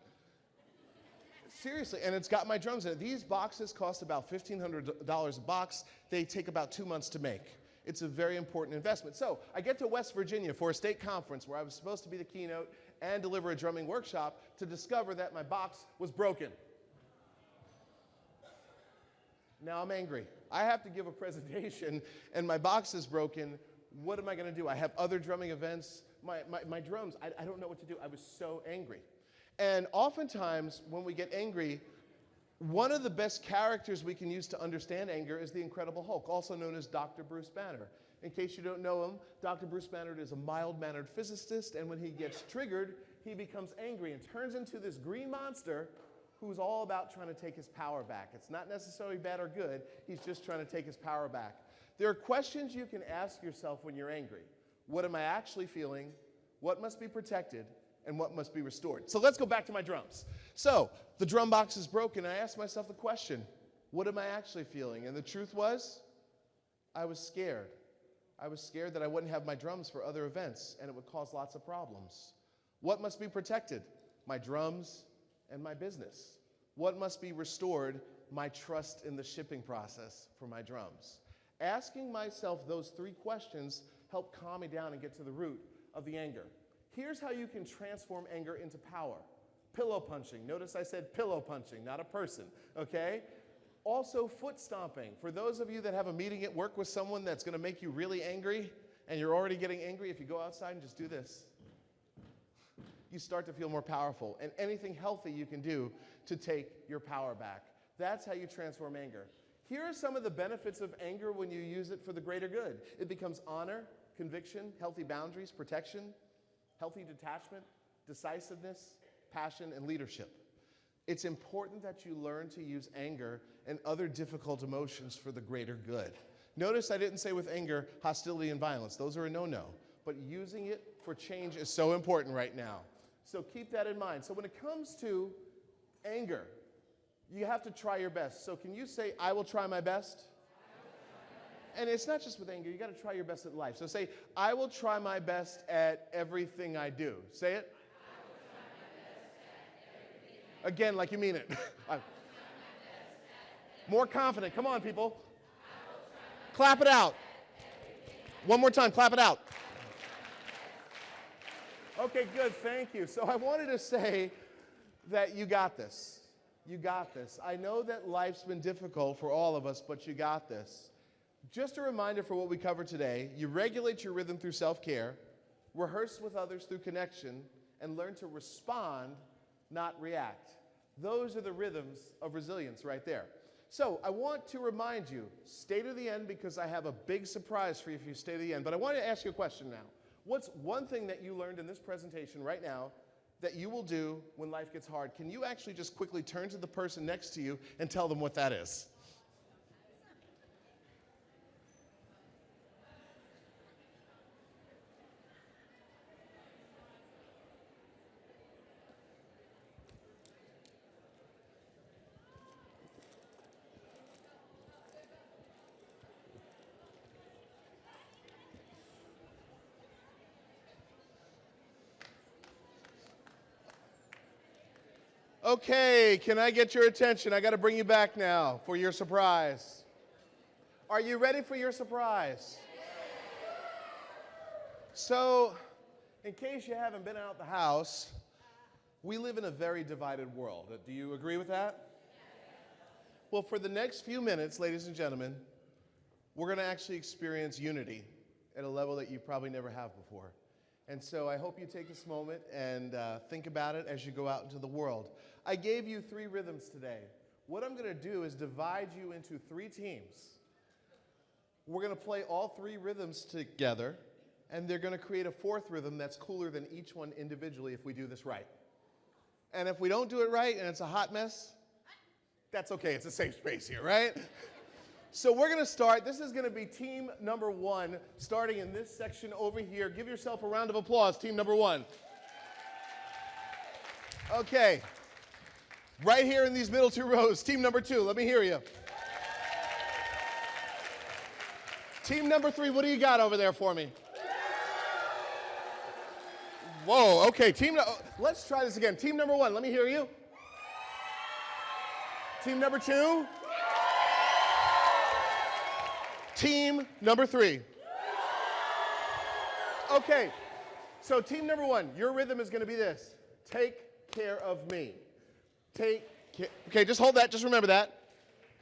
Seriously, and it's got my drums in it. These boxes cost about $1,500 a box. They take about 2 months to make. It's a very important investment. So I get to West Virginia for a state conference where I was supposed to be the keynote and deliver a drumming workshop to discover that my box was broken. Now I'm angry. I have to give a presentation and my box is broken. What am I going to do? I have other drumming events. My drums, I don't know what to do. I was so angry. And oftentimes when we get angry, one of the best characters we can use to understand anger is the Incredible Hulk, also known as Dr. Bruce Banner. In case you don't know him, Dr. Bruce Banner is a mild-mannered physicist, and when he gets triggered, he becomes angry and turns into this green monster who's all about trying to take his power back. It's not necessarily bad or good, he's just trying to take his power back. There are questions you can ask yourself when you're angry. What am I actually feeling? What must be protected? And what must be restored? So let's go back to my drums. So the drum box is broken. I asked myself the question, what am I actually feeling? And the truth was, I was scared. I was scared that I wouldn't have my drums for other events and it would cause lots of problems. What must be protected? My drums and my business. What must be restored? My trust in the shipping process for my drums. Asking myself those three questions helped calm me down and get to the root of the anger. Here's how you can transform anger into power. Pillow punching. Notice I said pillow punching, not a person, okay? Also, foot stomping. For those of you that have a meeting at work with someone that's going to make you really angry, and you're already getting angry, if you go outside and just do this, you start to feel more powerful. And anything healthy you can do to take your power back. That's how you transform anger. Here are some of the benefits of anger when you use it for the greater good. It becomes honor, conviction, healthy boundaries, protection, healthy detachment, decisiveness, passion, and leadership. It's important that you learn to use anger and other difficult emotions for the greater good. Notice I didn't say with anger, hostility, and violence. Those are a no-no. But using it for change is so important right now. So keep that in mind. So when it comes to anger, you have to try your best. So can you say, I will try my best? And it's not just with anger. You got to try your best at life. So say, I will try my best at everything I do. Say it. Again, like you mean it. More confident. Come on, people. Clap it out. One more time. Clap it out. Okay, good. Thank you. So I wanted to say that you got this. You got this. I know that life's been difficult for all of us, but you got this. Just a reminder for what we covered today. You regulate your rhythm through self-care, rehearse with others through connection, and learn to respond, not react. Those are the rhythms of resilience right there. So I want to remind you, stay to the end because I have a big surprise for you if you stay to the end. But I want to ask you a question now. What's one thing that you learned in this presentation right now that you will do when life gets hard? Can you actually just quickly turn to the person next to you and tell them what that is? Okay, can I get your attention? I got to bring you back now for your surprise. Are you ready for your surprise? So, in case you haven't been out the house, we live in a very divided world. Do you agree with that? Well, for the next few minutes, ladies and gentlemen, we're going to actually experience unity at a level that you probably never have before. And so I hope you take this moment and think about it as you go out into the world. I gave you 3 rhythms today. What I'm going to do is divide you into 3 teams. We're going to play all 3 rhythms together, and they're going to create a 4th rhythm that's cooler than each one individually if we do this right. And if we don't do it right and it's a hot mess, that's okay. It's a safe space here, right? So we're going to start. This is going to be team number 1, starting in this section over here. Give yourself a round of applause, team number 1. Okay. Right here in these middle 2 rows, team number 2. Let me hear you. Team number 3, what do you got over there for me? Whoa, okay. Let's try this again. Team number 1, let me hear you. Team number 2. Team number 3. Okay, so team number 1, your rhythm is going to be this. Take care of me. Take care. Okay, just hold that. Just remember that.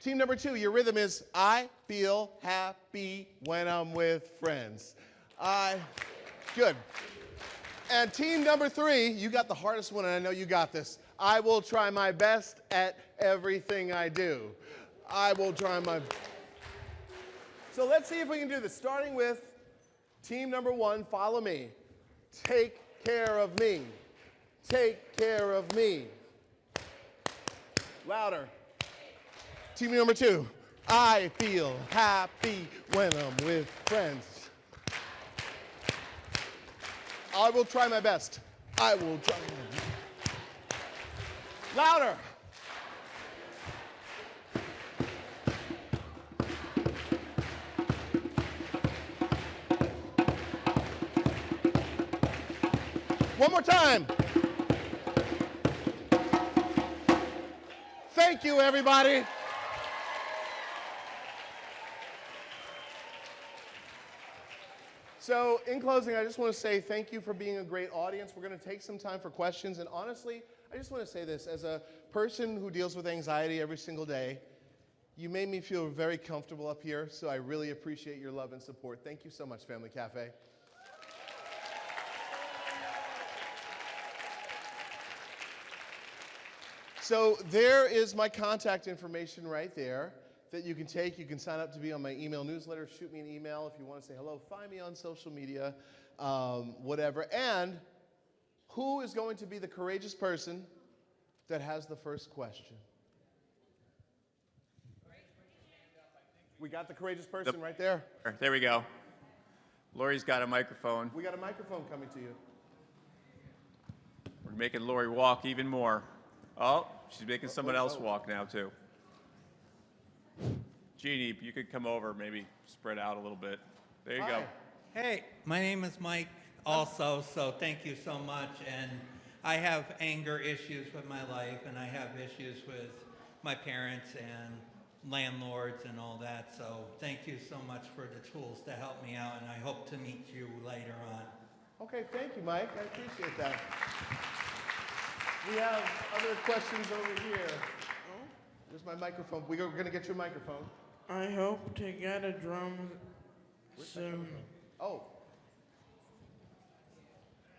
Team number 2, your rhythm is I feel happy when I'm with friends. Good. And team number 3, you got the hardest one, and I know you got this. I will try my best at everything I do. I will try my... So let's see if we can do this. Starting with team number 1, follow me. Take care of me. Take care of me. Louder. Team number 2, I feel happy when I'm with friends. I will try my best. I will try my best. Louder. One more time. Thank you, everybody. So, in closing, I just want to say thank you for being a great audience. We're going to take some time for questions. And honestly, I just want to say this. As a person who deals with anxiety every single day, you made me feel very comfortable up here. So I really appreciate your love and support. Thank you so much, Family Cafe. So there is my contact information right there. that you can take. You can sign up to be on my email newsletter, shoot me an email if you want to say hello, find me on social media, whatever. And who is going to be the courageous person that has the first question? We got the courageous person right there. There we go. Lori's got a microphone. We got a microphone coming to you. We're making Lori walk even more. Oh, she's making someone else walk now, too. Jeannie, you could come over, maybe spread out a little bit. There you go. Hey, my name is Mike also, so thank you so much. And I have anger issues with my life, and I have issues with my parents and landlords and all that. So thank you so much for the tools to help me out, and I hope to meet you later on. Okay, thank you, Mike. I appreciate that. We have other questions over here. Where's my microphone? We're going to get you a microphone. I hope to get a drum soon. Oh.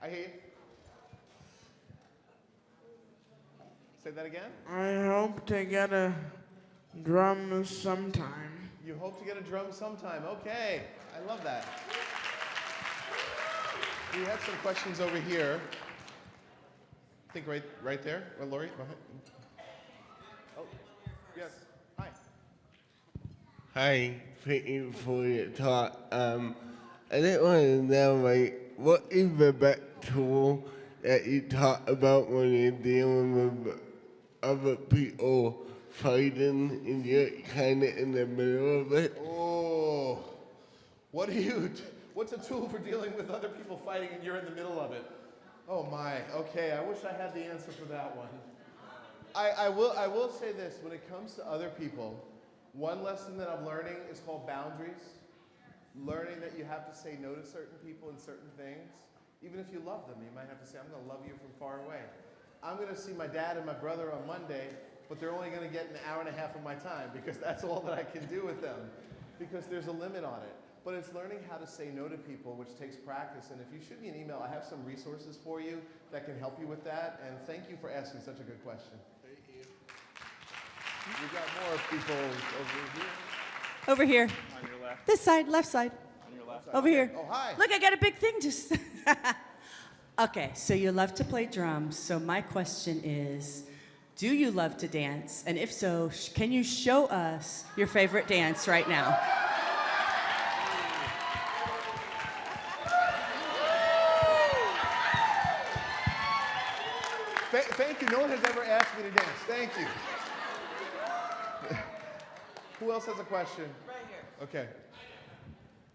I hear you. Say that again? I hope to get a drum sometime. You hope to get a drum sometime. Okay. I love that. We have some questions over here. I think right there. Or Lori, go ahead. Oh, yes. Hi. Hi, thank you for your talk. I just want to know, like, what is the best tool that you talk about when you're dealing with other people fighting and you're kind of in the middle of it? Oh, what's a tool for dealing with other people fighting and you're in the middle of it? Oh my, okay, I wish I had the answer for that one. I will say this, when it comes to other people, one lesson that I'm learning is called boundaries. Learning that you have to say no to certain people and certain things. Even if you love them, you might have to say, I'm gonna love you from far away. I'm gonna see my dad and my brother on Monday, but they're only gonna get an hour and a half of my time because that's all that I can do with them, because there's a limit on it. But it's learning how to say no to people, which takes practice. And if you shoot me an email, I have some resources for you that can help you with that. And thank you for asking such a good question. Thank you. We got more people over here. Over here. On your left. This side, left side. On your left. Over here. Oh, hi. Look, I got a big thing just. Okay, so you love to play drums. So my question is, do you love to dance? And if so, can you show us your favorite dance right now? Thank you. No one has ever asked me to dance. Thank you. Who else has a question? Right here. Okay.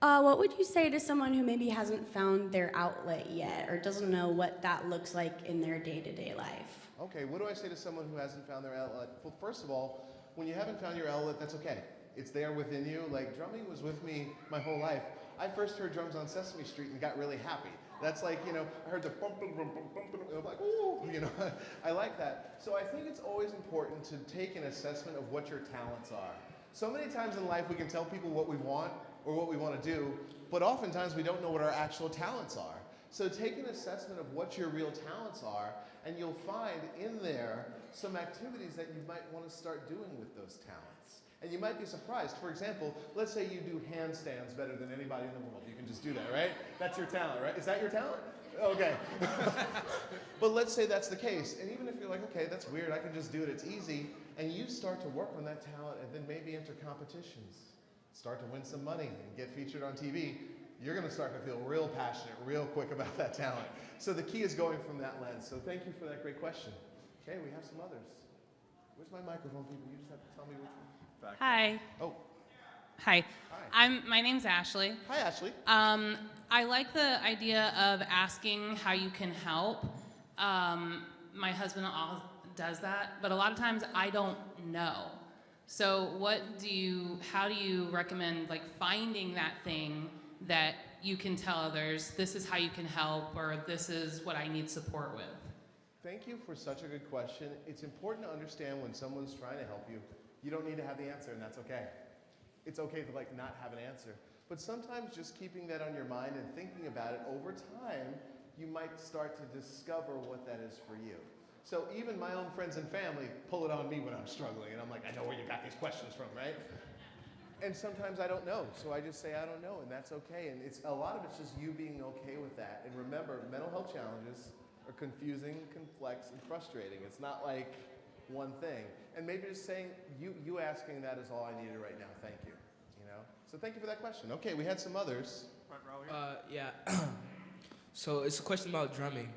What would you say to someone who maybe hasn't found their outlet yet or doesn't know what that looks like in their day-to-day life? Okay, what do I say to someone who hasn't found their outlet? Well, first of all, when you haven't found your outlet, that's okay. It's there within you. Like, drumming was with me my whole life. I first heard drums on Sesame Street and got really happy. That's like, you know, I heard the bump, bump, bump, bump, bump, and I'm like, ooh, you know, I like that. So I think it's always important to take an assessment of what your talents are. So many times in life we can tell people what we want or what we want to do, but oftentimes we don't know what our actual talents are. So take an assessment of what your real talents are, and you'll find in there some activities that you might want to start doing with those talents. And you might be surprised. For example, let's say you do handstands better than anybody in the world. You can just do that, right? That's your talent, right? Is that your talent? Okay. But let's say that's the case. And even if you're like, okay, that's weird, I can just do it, it's easy, and you start to work on that talent and then maybe enter competitions, start to win some money and get featured on TV, you're going to start to feel real passionate real quick about that talent. So the key is going from that lens. So thank you for that great question. Okay, we have some others. Where's my microphone, people? You just have to tell me which one. Back Hi. Oh, Hi. Hi. My name's Ashley. hi, Ashley. I like the idea of asking how you can help. My husband does that, but a lot of times I don't know. So how do you recommend like finding that thing that you can tell others, this is how you can help, or this is what I need support with? Thank you for such a good question. It's important to understand when someone's trying to help you, you don't need to have the answer, and that's okay. It's okay to like not have an answer. But sometimes just keeping that on your mind and thinking about it over time, you might start to discover what that is for you. So even my own friends and family pull it on me when I'm struggling, and I'm like, I know where you got these questions from, right? And sometimes I don't know, so I just say I don't know, and that's okay. And it's a lot of it's just you being okay with that. And remember, mental health challenges are confusing, complex, and frustrating. It's not like one thing. And maybe just saying, you asking that is all I needed right now. Thank you. You know. So thank you for that question. Okay, we had some others. Front row here. Yeah. So it's a question about drumming.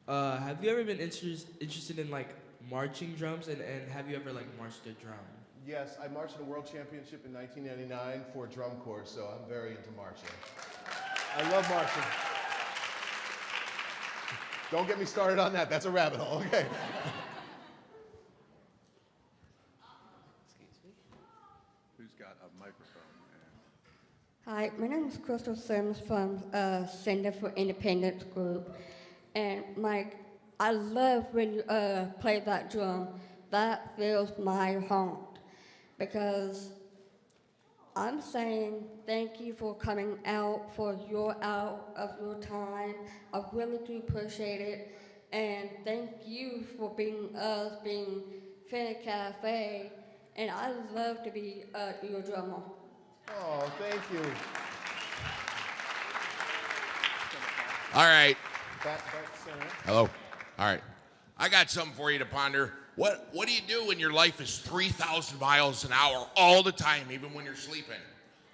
Have you ever been interested in like marching drums, and have you ever like marched a drum? Yes, I marched at a world championship in 1999 for a drum corps, so I'm very into marching. I love marching. Don't get me started on that. That's a rabbit hole. Okay. Who's got a microphone? Hi, my name is Crystal Sims from Center for Independence Group. And Mike, I love when you play that drum. That fills my heart. Because I'm saying thank you for coming out for your out of your time. I really do appreciate it. And thank you for being Veny Cafe. And I love to be your drummer. Oh, thank you. All right. Back center. Hello. All right. I got something for you to ponder. What do you do when your life is 3,000 miles an hour all the time, even when you're sleeping?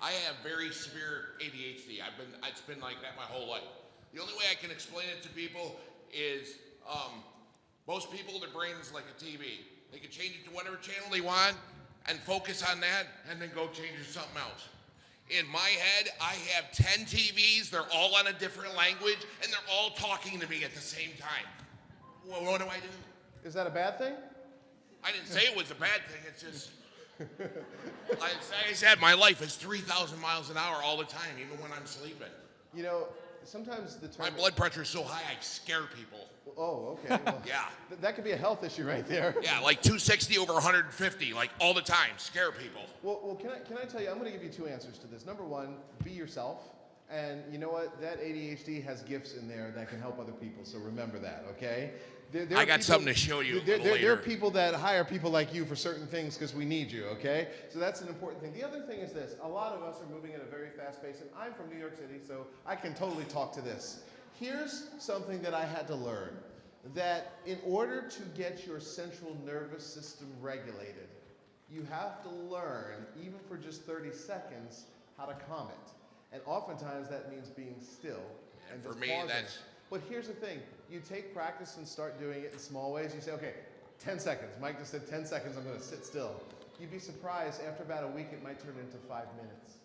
I have very severe ADHD. It's been like that my whole life. The only way I can explain it to people is most people, their brain is like a TV. They can change it to whatever channel they want and focus on that and then go change it to something else. In my head, I have 10 TVs. They're all on a different language, and they're all talking to me at the same time. Well, what do I do? Is that a bad thing? I didn't say it was a bad thing. It's just, like I said, my life is 3,000 miles an hour all the time, even when I'm sleeping. You know, sometimes the term... My blood pressure is so high, I scare people. Oh, okay. Well, Yeah. That could be a health issue right there. Yeah, like 260 over 150, like all the time, scare people. Well, can I tell you, I'm going to give you two answers to this. Number one, be yourself. And you know what? That ADHD has gifts in there that can help other people, so remember that, okay? There I are got people- something to show you a little There later. are people that hire people like you for certain things because we need you, okay? So that's an important thing. The other thing is this. A lot of us are moving at a very fast pace, and I'm from New York City, so I can totally talk to this. Here's something that I had to learn, that in order to get your central nervous system regulated, you have to learn, even for just 30 seconds, how to calm it. And oftentimes that means being still. And for just me, pausing. that's... But here's the thing. You take practice and start doing it in small ways. You say, okay, 10 seconds. Mike just said 10 seconds, I'm going to sit still. You'd be surprised, after about a week, it might turn into 5 minutes.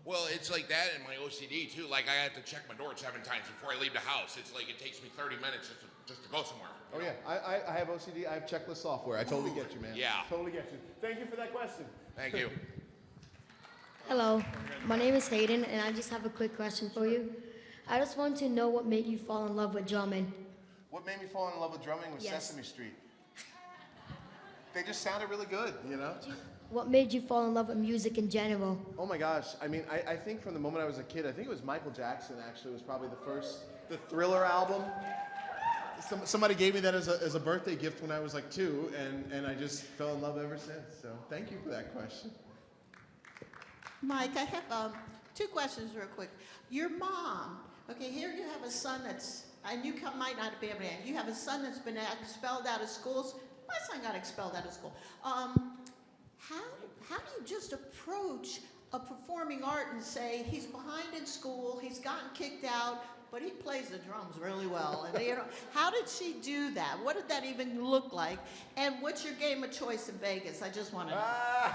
Well, it's like that in my OCD, too. Like, I have to check my door 7 times before I leave the house. It's like it takes me 30 minutes just to go somewhere. Oh, yeah. I have OCD. I have checklist software. I totally get you, man. Yeah. Totally get you. Thank you for that question. Thank you. Hello, my name is Hayden, and I just have a quick question for you. I just want to know what made you fall in love with drumming. What made me fall in love with drumming was Yes. Sesame Street. They just sounded really good, you know? What made you fall in love with music in general? Oh my gosh. I mean, I think from the moment I was a kid, I think it was Michael Jackson actually was probably the Thriller album. Somebody gave me that as a birthday gift when I was like 2, and I just fell in love ever since. So thank you for that question. Mike, I have 2 questions real quick. Your mom, okay, here you have a son that's, and you might not be able to, you have a son that's been expelled out of schools. My son got expelled out of school. How do you just approach a performing art and say he's behind in school, he's gotten kicked out, but he plays the drums really well? And, you know, how did she do that? What did that even look like? And what's your game of choice in Vegas? I just want to know.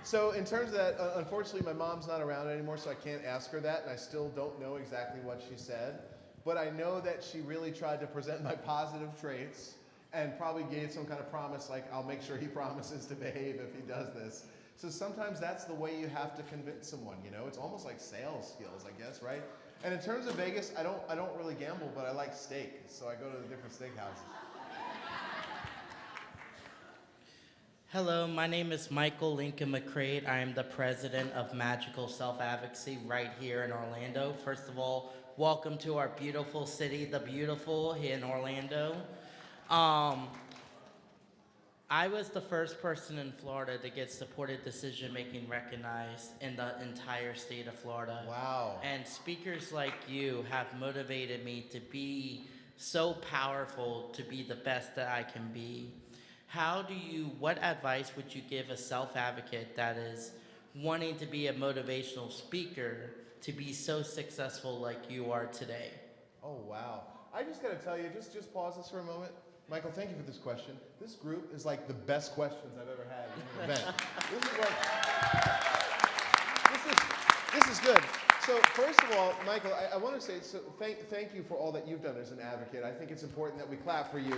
So in terms of that, unfortunately, my mom's not around anymore, so I can't ask her that, and I still don't know exactly what she said. But I know that she really tried to present my positive traits and probably gave some kind of promise, like, I'll make sure he promises to behave if he does this. So sometimes that's the way you have to convince someone, you know? It's almost like sales skills, I guess, right? And in terms of Vegas, I don't really gamble, but I like steak, so I go to the different steakhouses. Hello, my name is Michael Lincoln McCrade. I am the president of Magical Self-Advocacy right here in Orlando. First of all, welcome to our beautiful city, the beautiful, here in Orlando. I was the first person in Florida to get supported decision-making recognized in the entire state of Florida. Wow. And speakers like you have motivated me to be so powerful, to be the best that I can be. What advice would you give a self-advocate that is wanting to be a motivational speaker to be so successful like you are today? Oh, wow. I just got to tell you, just pause this for a moment. Michael, thank you for this question. This group is like the best questions I've ever had in an event. This is good. So first of all, Michael, I want to say thank you for all that you've done as an advocate. I think it's important that we clap for you.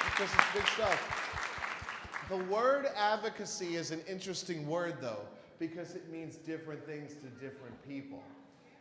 Because it's big stuff. The word advocacy is an interesting word, though, because it means different things to different people.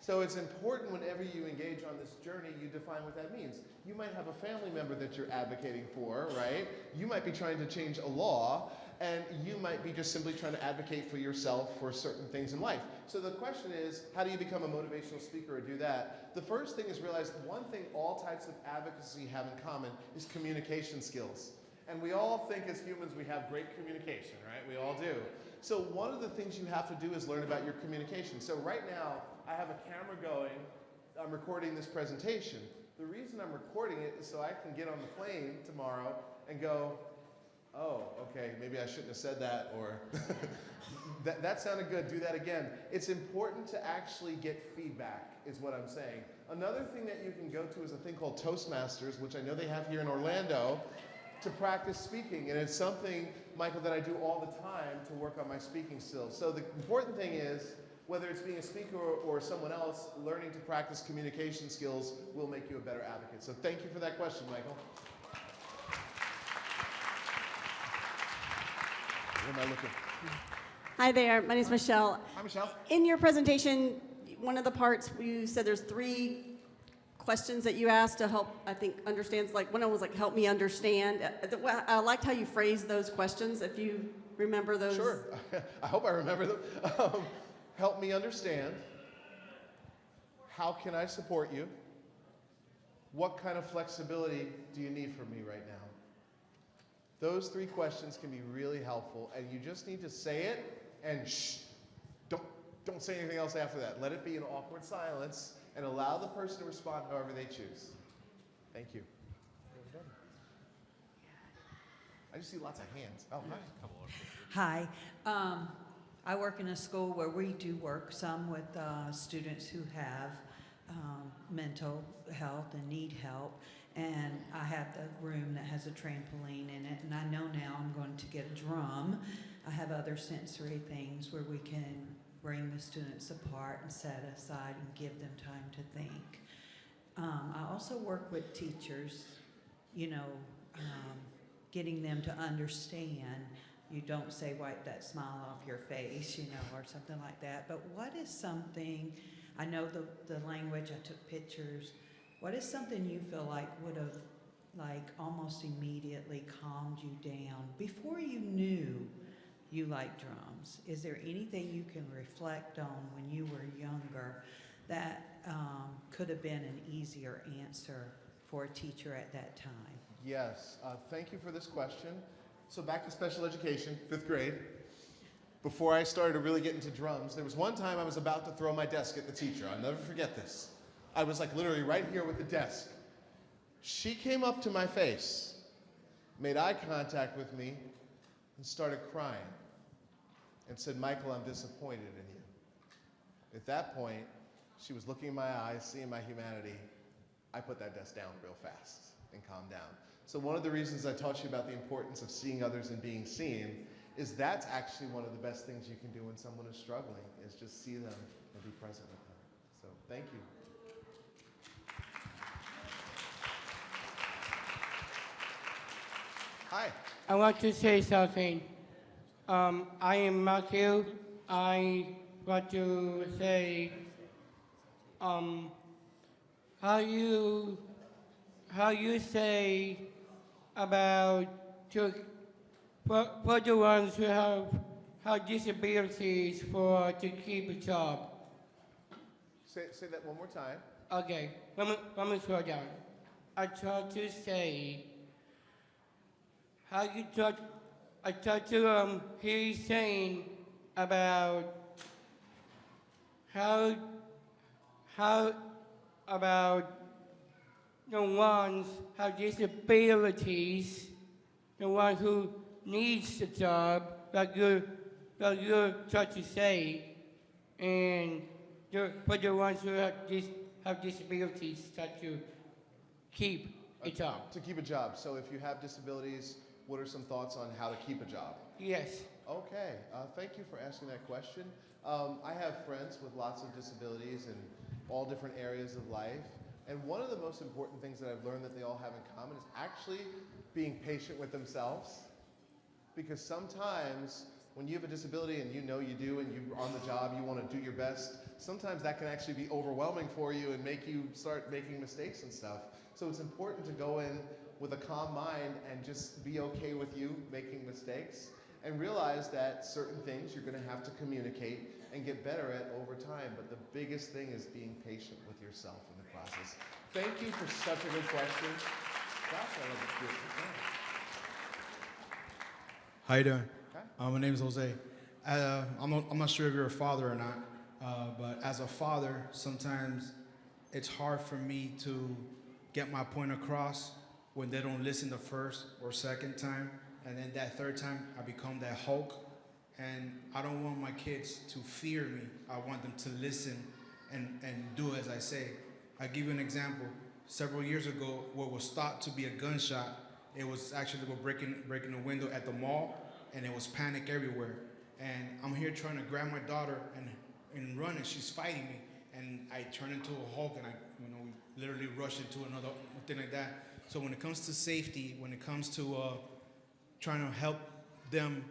So it's important whenever you engage on this journey, you define what that means. You might have a family member that you're advocating for, right? You might be trying to change a law, and you might be just simply trying to advocate for yourself for certain things in life. So the question is, how do you become a motivational speaker or do that? The first thing is realize one thing all types of advocacy have in common is communication skills. And we all think as humans we have great communication, right? We all do. So one of the things you have to do is learn about your communication. So right now, I have a camera going, I'm recording this presentation. The reason I'm recording it is so I can get on the plane tomorrow and go, oh, okay, maybe I shouldn't have said that, or that sounded good, do that again. It's important to actually get feedback, is what I'm saying. Another thing that you can go to is a thing called Toastmasters, which I know they have here in Orlando, to practice speaking. And it's something, Michael, that I do all the time to work on my speaking skills. So the important thing is, whether it's being a speaker or someone else, learning to practice communication skills will make you a better advocate. So thank you for that question, Michael. Where am I looking? Hi there, my name's Michelle. Hi, Michelle. In your presentation, one of the parts you said there's 3 questions that you asked to help, I think, understand. Like one of them was like, help me understand. I liked how you phrased those questions, if you remember those. Sure, I hope I remember them. Help me understand. How can I support you? What kind of flexibility do you need from me right now? Those 3 questions can be really helpful, and you just need to say it and shh. Don't say anything else after that. Let it be an awkward silence and allow the person to respond however they choose. Thank you. I just see lots of hands. Oh, hi. Hi. I work in a school where we do work some with students who have mental health and need help. And I have the room that has a trampoline in it, and I know now I'm going to get a drum. I have other sensory things where we can bring the students apart and set aside and give them time to think. I also work with teachers, getting them to understand. You don't say, wipe that smile off your face, or something like that. But what is something, I know the language, I took pictures. What is something you feel like would have, almost immediately calmed you down before you knew you liked drums? Is there anything you can reflect on when you were younger that could have been an easier answer for a teacher at that time? Yes, thank you for this question. So back to special education, 5th grade. Before I started to really get into drums, there was one time I was about to throw my desk at the teacher. I'll never forget this. I was literally right here with the desk. She came up to my face, made eye contact with me, and started crying, and said, Michael, I'm disappointed in you. At that point, she was looking in my eyes, seeing my humanity. I put that desk down real fast and calmed down. So one of the reasons I taught you about the importance of seeing others and being seen is that's actually one of the best things you can do when someone is struggling, is just see them and be present with them. So thank you. Hi. I want to say something. I am Matthew. I want to say how you say about for the ones who have disabilities to keep a job. Say that one more time. Okay, let me slow down. I try to say how you talk, I talked to he's saying about how about the ones have disabilities, the ones who needs the job, like you're trying to say, and for the ones who have disabilities, try to keep a job. To keep a job. So if you have disabilities, what are some thoughts on how to keep a job? Yes. Okay, thank you for asking that question. I have friends with lots of disabilities in all different areas of life. And one of the most important things that I've learned that they all have in common is actually being patient with themselves. Because sometimes when you have a disability and you know you do and you're on the job, you want to do your best, sometimes that can actually be overwhelming for you and make you start making mistakes and stuff. So it's important to go in with a calm mind and just be okay with you making mistakes and realize that certain things you're going to have to communicate and get better at over time. But the biggest thing is being patient with yourself in the process. Thank you for such a good question. Gosh, I love it. How you doing? Okay. My name is Jose. I'm not sure if you're a father or not, but as a father, sometimes it's hard for me to get my point across when they don't listen the first or second time, and then that third time I become that Hulk, and I don't want my kids to fear me. I want them to listen and do as I say. I'll give you an example. Several years ago, what was thought to be a gunshot, it was actually breaking a window at the mall, and it was panic everywhere. And I'm here trying to grab my daughter and run, and she's fighting me. And I turn into a Hulk, and we literally rush into another thing like that. So when it comes to safety, when it comes to trying to help them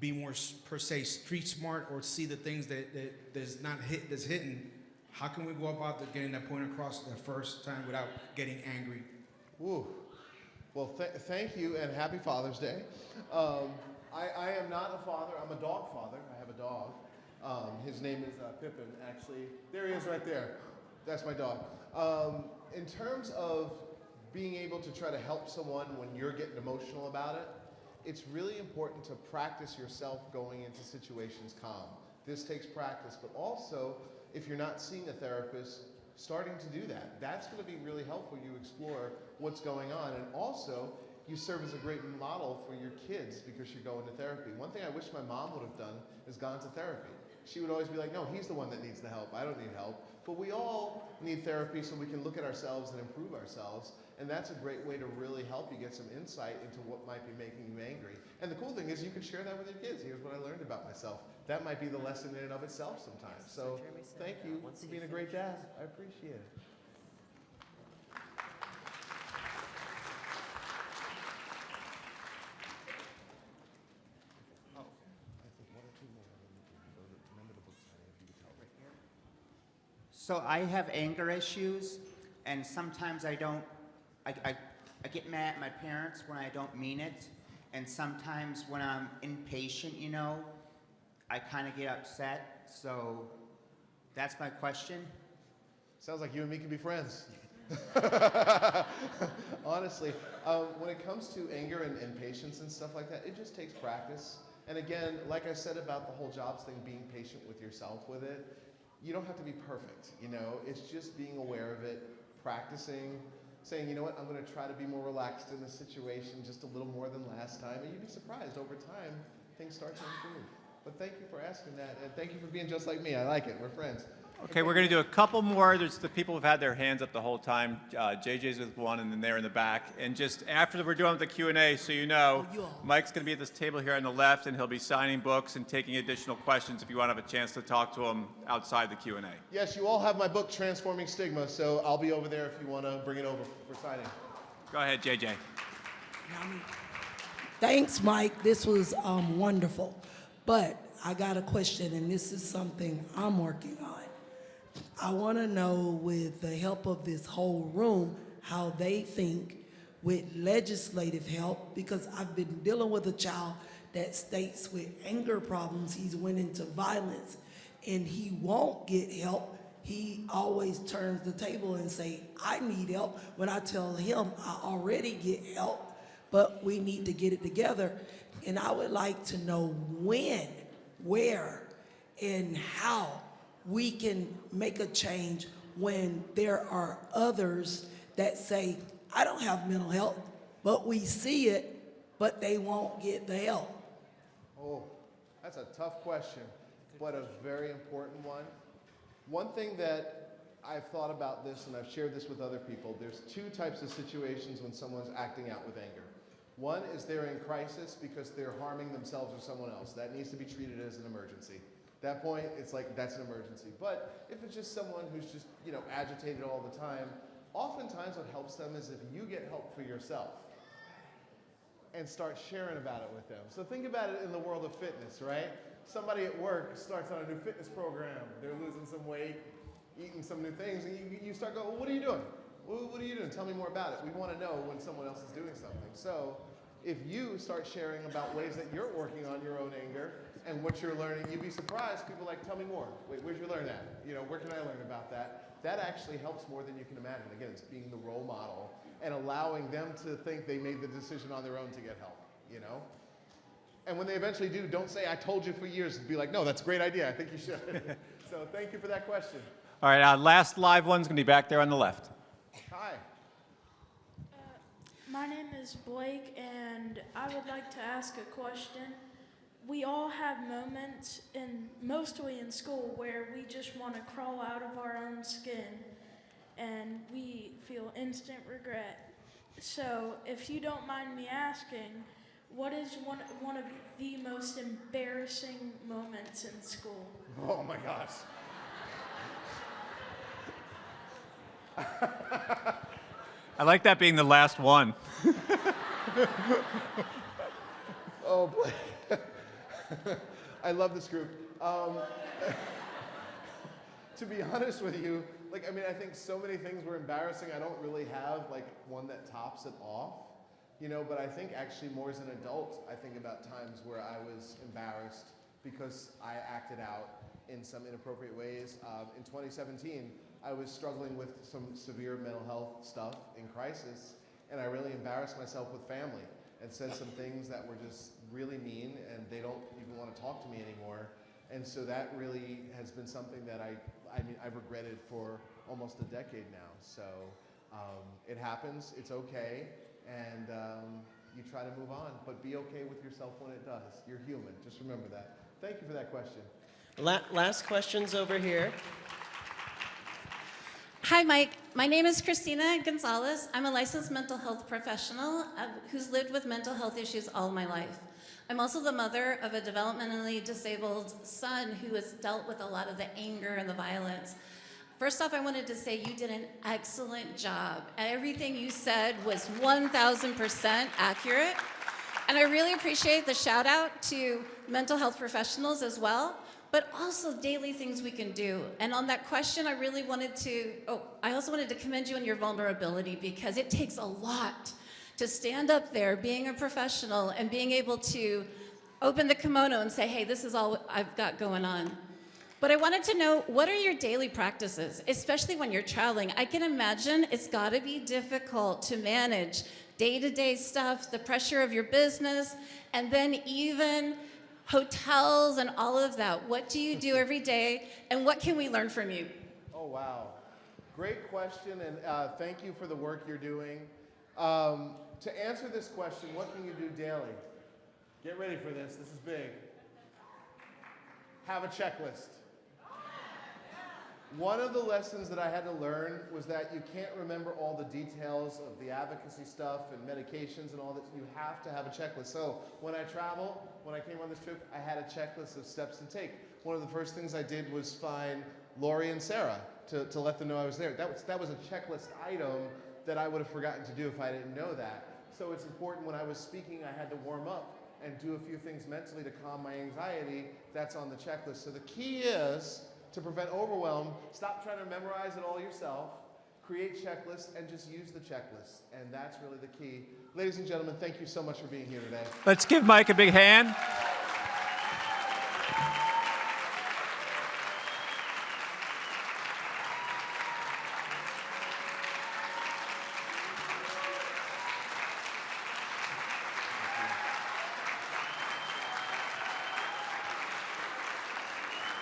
be more, per se, street smart or see the things that's hidden, how can we go about getting that point across the first time without getting angry? Woo. Well, thank you and happy Father's Day. I am not a father. I'm a dog father. I have a dog. His name is Pippin, actually. There he is right there. That's my dog. In terms of being able to try to help someone when you're getting emotional about it, it's really important to practice yourself going into situations calm. This takes practice, but also, if you're not seeing a therapist, starting to do that. That's going to be really helpful. You explore what's going on, and also you serve as a great model for your kids because you're going to therapy. One thing I wish my mom would have done is gone to therapy. She would always be like, no, he's the one that needs the help. I don't need help. But we all need therapy so we can look at ourselves and improve ourselves. And that's a great way to really help you get some insight into what might be making you angry. And the cool thing is you can share that with your kids. Here's what I learned about myself. That might be the lesson in and of itself sometimes. So thank you for being a great dad. I appreciate it. So I have anger issues, and sometimes I get mad at my parents when I don't mean it, and sometimes when I'm impatient, I kind of get upset. So that's my question. Sounds like you and me can be friends. Honestly, when it comes to anger and patience and stuff like that, it just takes practice. And again, like I said about the whole jobs thing, being patient with yourself with it, you don't have to be perfect, It's just being aware of it, practicing, saying, you know what, I'm going to try to be more relaxed in this situation just a little more than last time, and you'd be surprised over time things start to improve. But thank you for asking that, and thank you for being just like me. I like it. We're friends. Okay, we're going to do a couple more. There's the people who've had their hands up the whole time. JJ's with one, and then they're in the back. And just after we're done with the Q&A, so you know, Mike's going to be at this table here on the left, and he'll be signing books and taking additional questions if you want to have a chance to talk to him outside the Q&A. Yes, you all have my book, Transforming Stigma, so I'll be over there if you want to bring it over for signing. Go ahead, JJ. Thanks, Mike. This was wonderful. But I got a question, and this is something I'm working on. I want to know, with the help of this whole room, how they think with legislative help, because I've been dealing with a child that states with anger problems, he's went into violence, and he won't get help. He always turns the table and say, I need help, when I tell him I already get help, but we need to get it together. And I would like to know when, where, and how we can make a change when there are others that say, I don't have mental health, but we see it, but they won't get the help. Oh, that's a tough question, but a very important one. One thing that I've thought about this, and I've shared this with other people, there's two types of situations when someone's acting out with anger. One is they're in crisis because they're harming themselves or someone else. That needs to be treated as an emergency. At that point, it's like, that's an emergency. But if it's just someone who's just, agitated all the time, oftentimes what helps them is if you get help for yourself and start sharing about it with them. So think about it in the world of fitness, right? Somebody at work starts on a new fitness program. They're losing some weight, eating some new things, and you start going, well, what are you doing? What are you doing? Tell me more about it. We want to know when someone else is doing something. So if you start sharing about ways that you're working on your own anger and what you're learning, you'd be surprised. People are like, tell me more. Wait, where'd you learn that? Where can I learn about that? That actually helps more than you can imagine. Again, it's being the role model and allowing them to think they made the decision on their own to get help, And when they eventually do, don't say, I told you for years. Be like, no, that's a great idea. I think you should. So thank you for that question. All right, last live one's going to be back there on the left. Hi. My name is Blake, and I would like to ask a question. We all have moments, mostly in school, where we just want to crawl out of our own skin, and we feel instant regret. So, if you don't mind me asking, what is one of the most embarrassing moments in school? Oh my gosh. I like that being the last one. Oh boy. I love this group. To be honest with you, I think so many things were embarrassing. I don't really have one that tops it off, but I think actually more as an adult, I think about times where I was embarrassed because I acted out in some inappropriate ways. In 2017, I was struggling with some severe mental health stuff in crisis, and I really embarrassed myself with family and said some things that were just really mean, and they don't even want to talk to me anymore. And so that really has been something that I've regretted for almost a decade now. So it happens, it's okay, and you try to move on, but be okay with yourself when it does. You're human, just remember that. Thank you for that question. Last questions over here. Hi, Mike. My name is Christina Gonzalez. I'm a licensed mental health professional who's lived with mental health issues all my life. I'm also the mother of a developmentally disabled son who has dealt with a lot of the anger and the violence. First off, I wanted to say you did an excellent job. Everything you said was 1,000% accurate. And I really appreciate the shout out to mental health professionals as well, but also daily things we can do. And on that question, I also wanted to commend you on your vulnerability, because it takes a lot to stand up there being a professional and being able to open the kimono and say, hey, this is all I've got going on. But I wanted to know, what are your daily practices, especially when you're traveling? I can imagine it's gotta be difficult to manage day-to-day stuff, the pressure of your business, and then even hotels and all of that. What do you do every day, and what can we learn from you? Oh, wow. Great question, and thank you for the work you're doing. To answer this question, what can you do daily? Get ready for this. This is big. Have a checklist. One of the lessons that I had to learn was that you can't remember all the details of the advocacy stuff and medications and all that. You have to have a checklist. So when I travel, when I came on this trip, I had a checklist of steps to take. One of the first things I did was find Lori and Sarah to let them know I was there. That was a checklist item that I would have forgotten to do if I didn't know that. So it's important, when I was speaking, I had to warm up and do a few things mentally to calm my anxiety. That's on the checklist. So the key is to prevent overwhelm. Stop trying to memorize it all yourself. Create checklists and just use the checklist. And that's really the key. Ladies and gentlemen, thank you so much for being here today. Let's give Mike a big hand.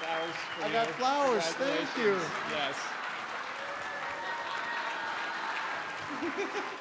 Flowers for I got you. flowers. Thank you. Congratulations. Yes.